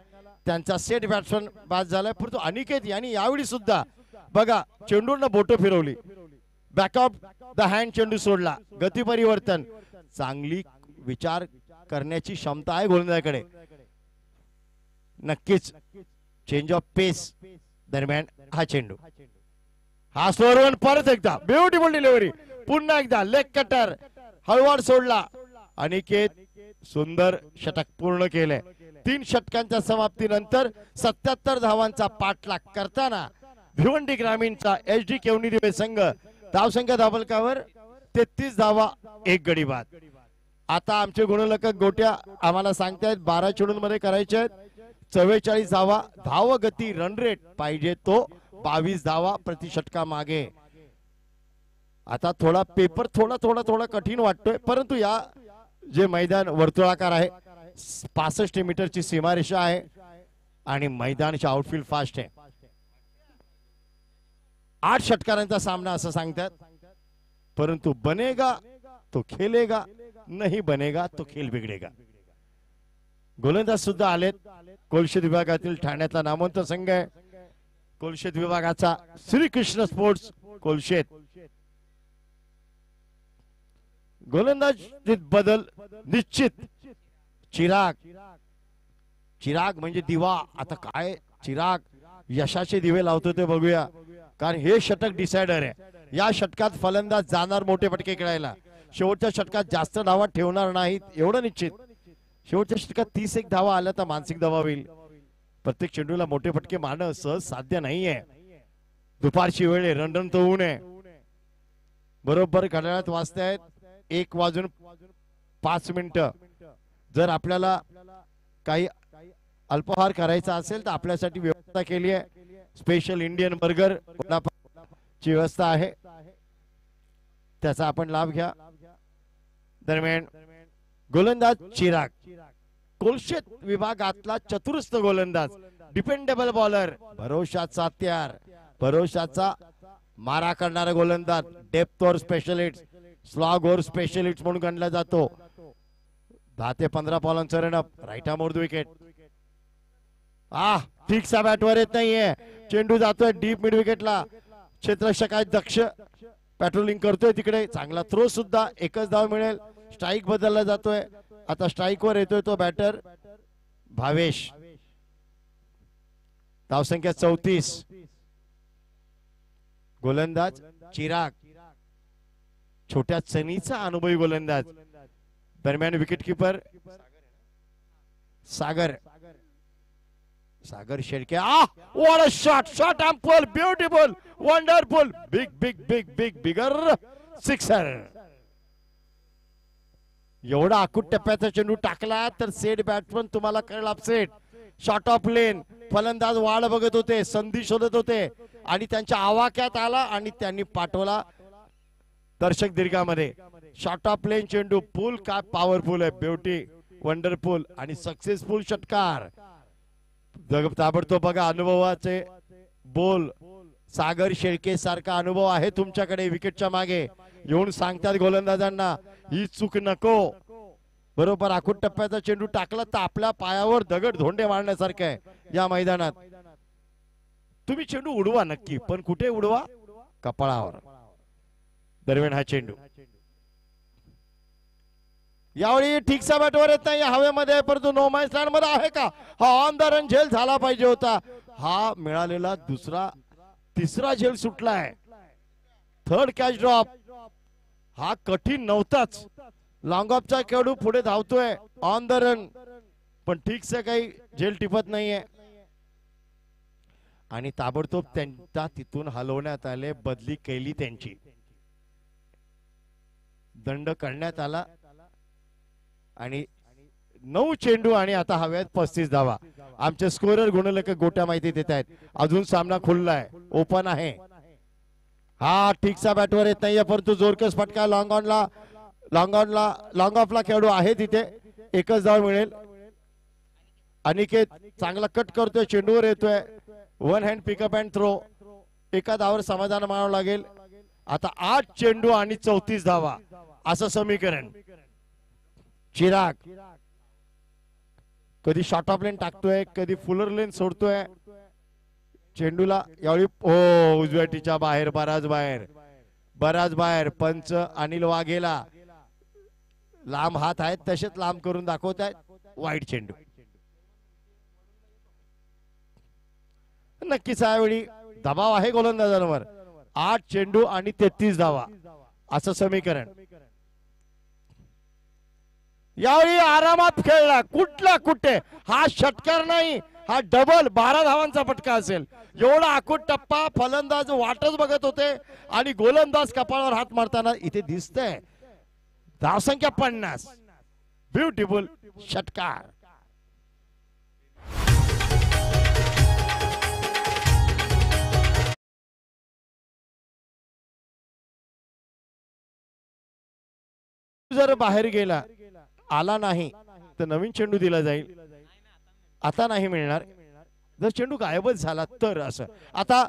त्यांचा सेट बॅट्समन बाद झालाय. परंतु अनिकेत यांनी यावेळी सुद्धा बघा चेंडूंना बोट फिरवली. बॅकअप द हँड चेंडू सोडला. गती परिवर्तन, चांगली विचार करण्याची क्षमता आहे गोलंदाजाकडे. नक्कीच चेंज ऑफ पेस दरम्यान हा चेंडू, हा स्लोअर वन, परत एकदा ब्युटिफुल डिलिव्हरी, पुन्हा एकदा लेग कटर हळवाड सोडला. अनिकेत सुंदर षटक पूर्ण केले. 3 षटकांच्या समाप्तीनंतर 77 धावांचा पाठलाग करताना भिवंडी ग्रामीणचा एच डी केवनी दिवे संघ धावसंख्या धाबलकावर 33 धावा 1 गडी बाद. आता आमचे गुणलेखक गोट्या आम्हाला सांगतायत 12 चेंडूंमध्ये करायचे आहेत 44 धावा. धाव गती रन रेट पाहिजे तो 22 धावा प्रति षटका मागे. आता थोडा पेपर थोडा कठीण वाटतोय, परंतु या जे मैदान वर्तुळाकार आहे, 65 मीटरची सीमारेषा आहे आणि मैदानाचे आउटफील्ड फास्ट आहे. 8 षटकारांचा सामना असं सांगतात, परंतु बनेगा तो खेलेगा, नहीं बनेगा तो खेल बिगडेगा. गोलंदाज सुद्धा आलेत. कोलशेत विभागातील ठाण्यातला नामवंत संघ आहे कोलशेत विभागाचा श्रीकृष्ण स्पोर्ट्स कोलशेत. गोलंदाज बदल निश्चित. चिराग म्हणजे दिवा. आता काय चिराग यशाचे दिवे लावतो ते बघूया, कारण हे षटक डिसायडर आहे. या षटकात फलंदाज जाणार मोठे फटके खेळायला. शेवटच्या षटकात जास्त धावा ठेवणार नाहीत एवढं निश्चित. शेवटच्या षटकात 31 धावा आल्या तर मानसिक दबाव होईल. प्रत्येक चेंडूला मोठे फटके मारणं सहज साध्य नाहीये. दुपारची वेळ आहे, रणरण तर होऊ नये. बरोबर घड्याळात वाजतायत 1:05. जर आपल्याला काही अल्पाहार करायचा असेल तर आपल्यासाठी व्यवस्था केली आहे. स्पेशल इंडियन बर्गर ची व्यवस्था आहे, त्याचा आपण लाभ घ्या. दरम्यान गोलंदाज चिराग, कोलशेत विभागातला चतुरस्थ गोलंदाज, डिपेंडेबल बॉलर, भरोशाचा त्यार, भरोशाचा मारा करणारा गोलंदाज, depth over specialist, slog over specialist म्हणून गणला जातो. 10 ते 15 बॉलांचा रनअप, राईट आर्म विकेट. ठीकसा बॅटवर येत नाहीये. चेंडू जातोय डीप मिड विकेटला. क्षेत्ररक्षक आहे दक्ष, पॅट्रोलिंग करतोय तिकडे. चांगला थ्रो सुद्धा, एकच धाव मिळेल. स्ट्राईक बदलला जातोय. आता स्ट्राईक वर येतोय तो बॅटर भावेश. धावसंख्या 34. गोलंदाज चिराग, छोट्या चनीचा अनुभवी गोलंदाज. दरम्यान wicket keeper Sagar Shelke. What a shot, shot ample, beautiful, wonderful, bigger sixer. एवढा आखूट टप्प्याचा चेंडू टाकला तर सेट बॅट्समन तुम्हाला कळलं अपसेट. शॉट ऑफ लेन, फलंदाज वाढ बघत होते, संधी शोधत होते आणि त्यांच्या आवाक्यात आला आणि त्यांनी पाठवला दर्शक दीर्घामध्ये. शॉट ऑफ लेन चेंडू, पूल काय पॉवरफुल आहे, ब्युटी, वंडरफुल आणि सक्सेसफुल षटकार. ताबडतोब बघा अनुभवाचे बोल. सागर शेळके सारखा अनुभव आहे तुमच्याकडे. विकेटच्या मागे येऊन सांगतात गोलंदाजांना ही चूक नको. बरोबर आखूट टप्प्याचा चेंडू टाकला तर आपल्या पायावर दगड धोंडे मारण्यासारखं आहे या मैदानात. तुम्ही चेंडू उडवा नक्की, पण कुठे उडवा? कपाळावर. दरम्यान हा चेंडू यावेळी ठीकसा बॅटवर येत नाही हवेमध्ये, परंतु नो मॅच लँड मध्ये आहे का? हा ऑन द रन झेल झाला पाहिजे होता. हा मिळालेला तिसरा झेल सुटलाय. Third catch drop. हा कठीण नव्हताच. लॉंग ऑफचा खेळाडू पुढे धावतोय ऑन द रन, पण ठीकसे काही झेल टिपत नाहीये आणि ताबडतोब त्यांना तिथून हलवण्यात आले. बदली केली त्यांची. दंड करण्यात आला आणि 9 चेंडू आणि आता हव्यात 35 धावा. आमचे स्कोरर गुणलेखक गोट्या माहिती देत आहेत. अजून सामना खुललाय, ओपन आहे. हा ठीकसा बॅटवर येत नाहीये परंतु जोरकस फटका लॉंग ऑफला खेळाडू आहे तिथे. एकच धाव मिळेल. अनिकेत चांगला कट करतोय, चेंडूवर येतोय. One hand pickup and throw. एका धावावर समाधान मानावं लागेल. आता 8 चेंडू आणि 34 धावा असं समीकरण. चिराग कधी शॉर्ट ऑफ लेन टाकतोय, कधी फुलर लेन सोडतोय. चेंडूला यावेळी उजव्या टीच्या बाहेर, बराच बाहेर. पंच अनिल वाघेला लांब हात आहेत तसेच लांब करून दाखवत आहेत. वाईट चेंडू. नक्कीच यावेळी दबाव आहे गोलंदाजांवर. 8 चेंडू आणि 33 धावा असं समीकरण. यावेळी आरामात खेळला, कुठला कुठे. हा षटकार नाही, हा डबल 12 धावांचा फटका असेल. एवढा आखूट टप्पा. फलंदाज वाटच बघत होते आणि गोलंदाज कपाळावर हात मारताना इथे दिसतंय. धावसंख्या 50. ब्युटिफुल षटकार. जर बाहेर गेला, आला नाही तर नवीन चेंडू दिला जाईल. आता नाही मिळणार. जर चेंडू गायबच झाला तर असं. आता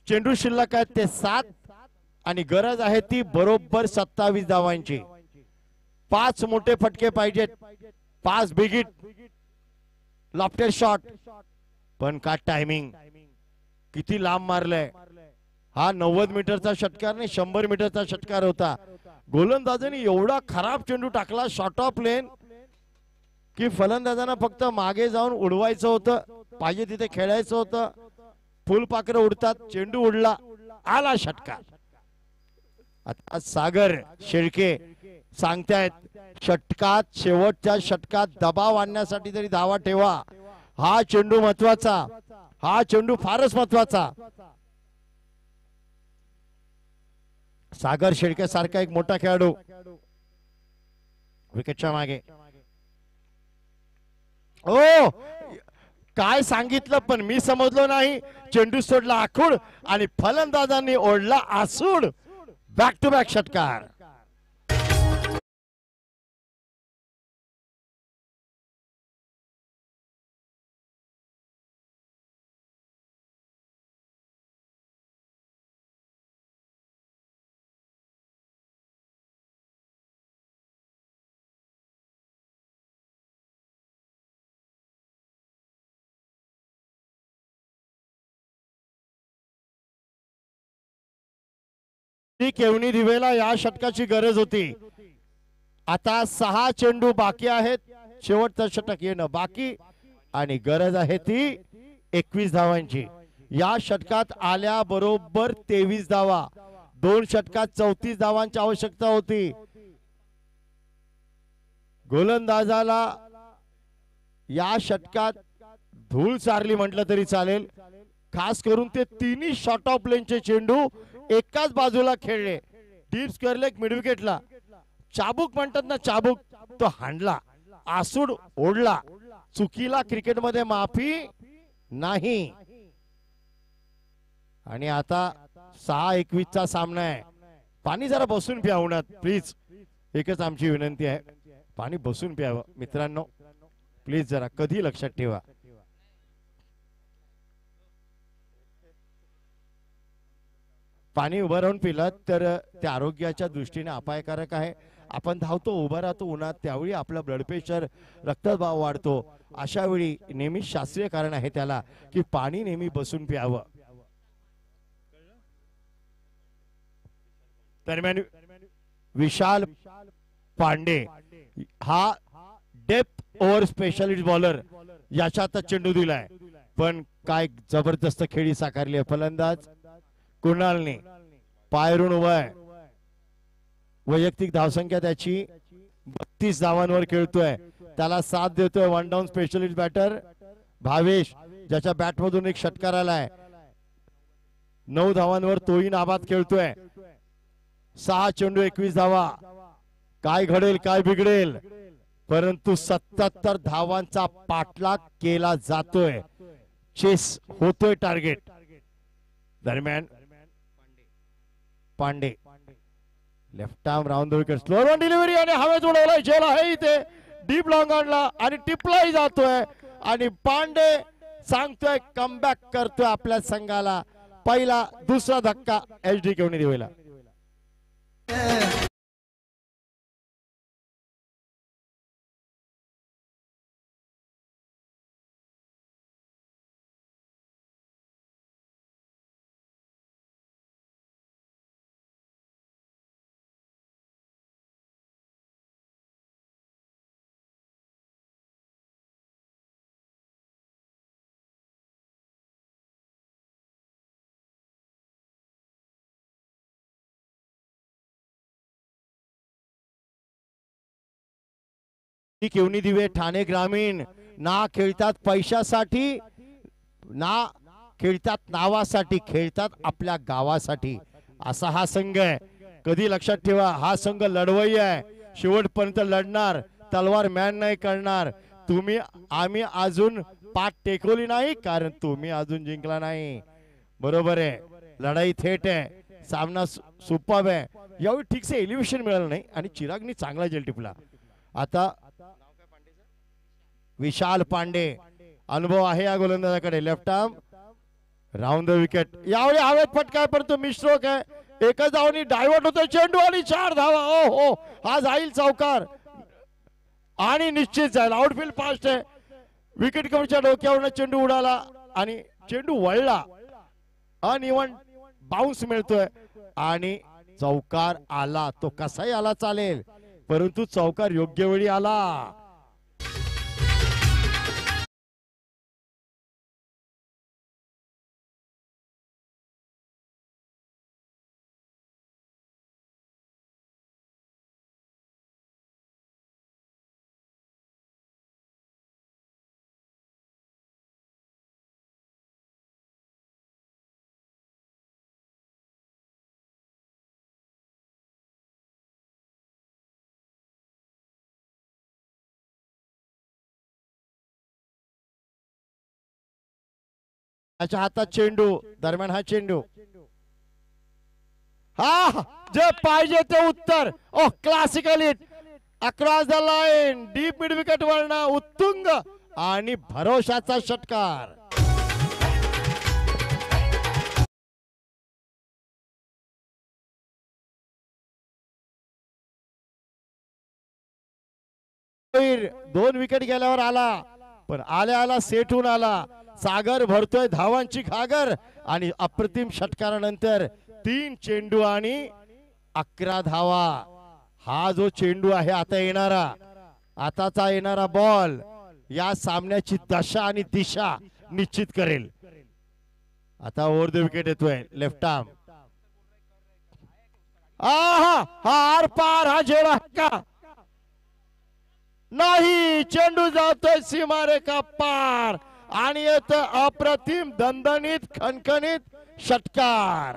चेंडू शिल्लक आहेत ते 7 आणि गरज आहे ती बरोबर 27 धावांची. 5 मोठे फटके पाहिजेत, 5 बिग हिट, लॉफ्टेड शॉट. पण का टायमिंग, किती लांब मारलंय. हा 90 मीटरचा षटकार नाही, 100 मीटरचा षटकार होता. गोलंदाजाने एवढा खराब चेंडू टाकला शॉर्ट ऑफ लेन की फलंदाजांना फक्त मागे जाऊन उडवायचं होतं, पाहिजे तिथे खेळायचं होतं. फुलपाखरं उडतात, चेंडू उडला, आला षटकार. आता सागर शेळके सांगतायत षटकात, शेवटच्या षटकात दबाव आणण्यासाठी तरी धावा ठेवा. हा चेंडू महत्वाचा, हा चेंडू फारच महत्वाचा. सागर शेळके सारखा एक मोठा खेळाडू विकेटच्या मागे. ओ काय सांगितलं पण मी समजलो नाही. चेंडू सोडला आखूड आणि फलंदाजांनी ओढला आसूड. बॅक टू बॅक षटकार. केवणी दिवेला या षटकाची गरज होती. आता 6 चेंडू बाकी आहेत, शेवटचं षटक येणं बाकी आणि गरज आहे ती 21 धावांची. या षटकात आल्या बरोबर 23 धावा. 2 षटकात 34 धावांची आवश्यकता होती. गोलंदाजाला या षटकात धूळ चारली म्हटलं तरी चालेल. खास करून ते तिन्ही शॉर्ट ऑफ लेनचे चेंडू एकाच बाजूला खेळले. डीप स्क्वेअर लेग मिड विकेटला. चाबूक म्हणतात ना, चाबूक तो हाणला, आसूड ओढला. चुकीला क्रिकेटमध्ये माफी नाही. आणि आता 6-21 चा सामना आहे. पाणी जरा बसून प्या उन्हात प्लीज, एकच आमची विनंती आहे. पाणी बसून प्यावं मित्रांनो प्लीज, जरा कधी लक्षात ठेवा. पाणी उभं राहून पिलं तर ते आरोग्याच्या दृष्टीने अपायकारक आहे. आपण धावतो, उभं राहतो उन्हात, त्यावेळी आपला ब्लड प्रेशर, रक्तदाब वाढतो. अशा वेळी नेहमी शास्त्रीय कारण आहे त्याला की पाणी नेहमी बसून प्यावं. दरम्यान विशाल पांडे हा डेप्थ ओव्हर स्पेशलिस्ट बॉलर, याच्यात चेंडू दिलाय पण काय जबरदस्त खेळी साकारली आहे. फलंदाज कुणालने पायरून उभा आहे. वैयक्तिक धावसंख्या त्याची 32 धावांवर खेळतोय. त्याला साथ देतोय one down specialist batter Bhavesh, ज्याच्या बॅट मधून एक षटकार आलाय. 9 धावांवर तोही नाबाद खेळतोय. 6 चेंडू 21 धावा. काय घडेल काय बिघडेल, परंतु 77 धावांचा पाठलाग केला जातोय. चेस होतोय टार्गेट. दरम्यान Pande left arm round the wicket, slow run delivery आणि हवेत उडवलाय. झेल आहे इथे डीप लॉंग ऑनला आणि टिपलाही जातोय आणि पांडे सांगतोय कमबॅक करतोय आपल्या संघाला. पहिला दुसरा धक्का HD केवणी दिवेला. केवणी दिवे ठाणे ग्रामीण ना खेळतात पैशासाठी, ना खेळतात नावासाठी, खेळतात आपल्या गावासाठी. असा हा संघ आहे. कधी लक्षात ठेवा, हा संघ लढवई आहे, शेवटपर्यंत लढणार, तलवार मॅन नाही करणार. तुम्ही आम्ही अजून पाठ टेकवली नाही कारण तुम्ही अजून जिंकला नाही. बरोबर आहे, लढाई थेट आहे, सामना सुपर आहे. यावेळी ठीकसे एलिव्हेशन मिळालं नाही आणि चिरागनी चांगला जेल टिपला. आता विशाल पांडे, अनुभव आहे या गोलंदाजाकडे. Left arm round the wicket. यावेळी हवेत फटका परंतु मिस्ट्रोक आहे. एकच धावनी डायव्हर्ट होतोय चेंडू आणि 4 धावा. ओ हो, हा जाईल चौकार आणि निश्चित जाईल. आउटफील्ड फास्ट आहे. विकेट कव्हरच्या डोक्यावरनं चेंडू उडाला आणि चेंडू वळला. अनइव्हन बाउन्स मिळतोय आणि चौकार आला. तो कसाही आला चालेल, परंतु चौकार योग्य वेळी आला. त्याच्या हातात चेंडू. दरम्यान हा चेंडू, हा जे पाहिजे ते उत्तर. Oh classical hit across the line, deep mid wicket वरना उत्तुंग आणि भरोशाचा षटकार. दोन विकेट गेल्यावर आला, पण आल्या आला सेटून आला. सागर भरतोय धावांची घागर आणि अप्रतिम षटकारानंतर 3 चेंडू आणि 11 धावा. हा जो चेंडू आहे आता येणारा, आताचा येणारा बॉल या सामन्याची दशा आणि दिशा निश्चित करेल. आता ओव्हर द विकेट येतोय लेफ्ट आर्म. हा आर पार, हा झेल का नाही. चेंडू जातोय सीमारेखा पार आणि येत अप्रतिम दणदणीत खणखणीत षटकार.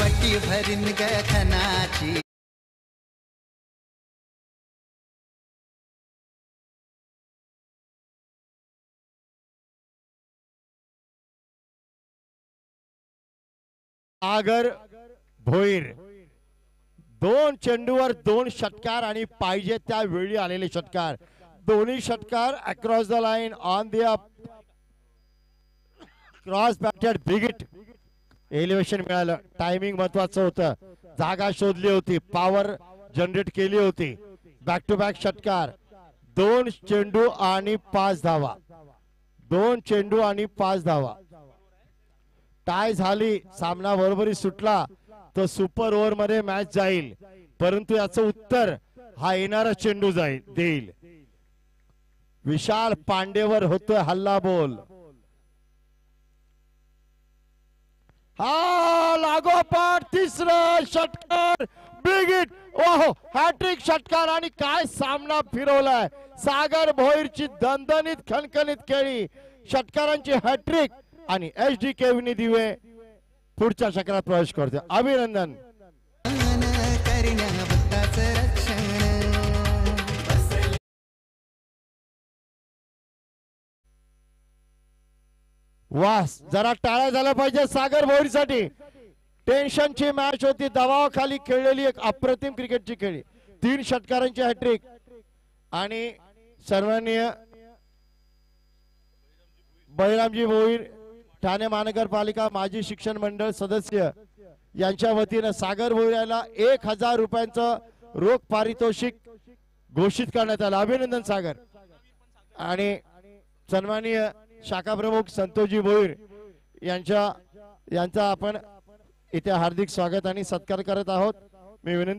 वटी भरीन गखनाची. सागर भोईर 2 चेंडूवर 2 षटकार आणि पाहिजे त्या वेळी आलेले षटकार. दोन्ही षटकार across the line on the cross batted big hit. Elevation मिळालं. टायमिंग महत्वाचं होतं. जागा शोधली होती, पॉवर जनरेट केली होती. बॅक टू बॅक षटकार. 2 चेंडू आणि 5 धावा. 2 चेंडू आणि 5 धावा. टाय झाली, सामना बरोबरी सुटला तर सुपर ओव्हर मध्ये मॅच जाईल, परंतु याचं उत्तर हा येणारा चेंडू देईल. विशाल पांडेवर होतोय हल्ला बोल. हा लागोपाठ तिसरा षटकार बिग हिट. ओहो, हॅट्रिक षटकार आणि काय सामना फिरवलाय. सागर भोईरची दणदणीत खणखणीत खेळी, षटकारांची हॅट्रिक आणि HD केवनी दिवे पुढच्या चक्रात प्रवेश करते. अभिनंदन. करण्या भक्ताचं रक्षण. वाह, जरा टाळ्या झाल्या पाहिजे सागर भोईरसाठी. टेन्शनची मॅच होती, दबावाखाली खेळलेली एक अप्रतिम क्रिकेटची खेळी. 3 षटकारांची हॅट्रिक आणि सन्माननीय बळीरामजी भोईर ठाणे महानगरपालिका माजी शिक्षण मंडळ सदस्य यांच्या वतीनं सागर भोईर याला 1000 रुपयांचं रोख पारितोषिक घोषित करण्यात आलं. अभिनंदन सागर. आणि सन्माननीय शाखा प्रमुख संतोषजी भोईर यांचा आपण इथे हार्दिक स्वागत आणि सत्कार करत आहोत. मी विनंती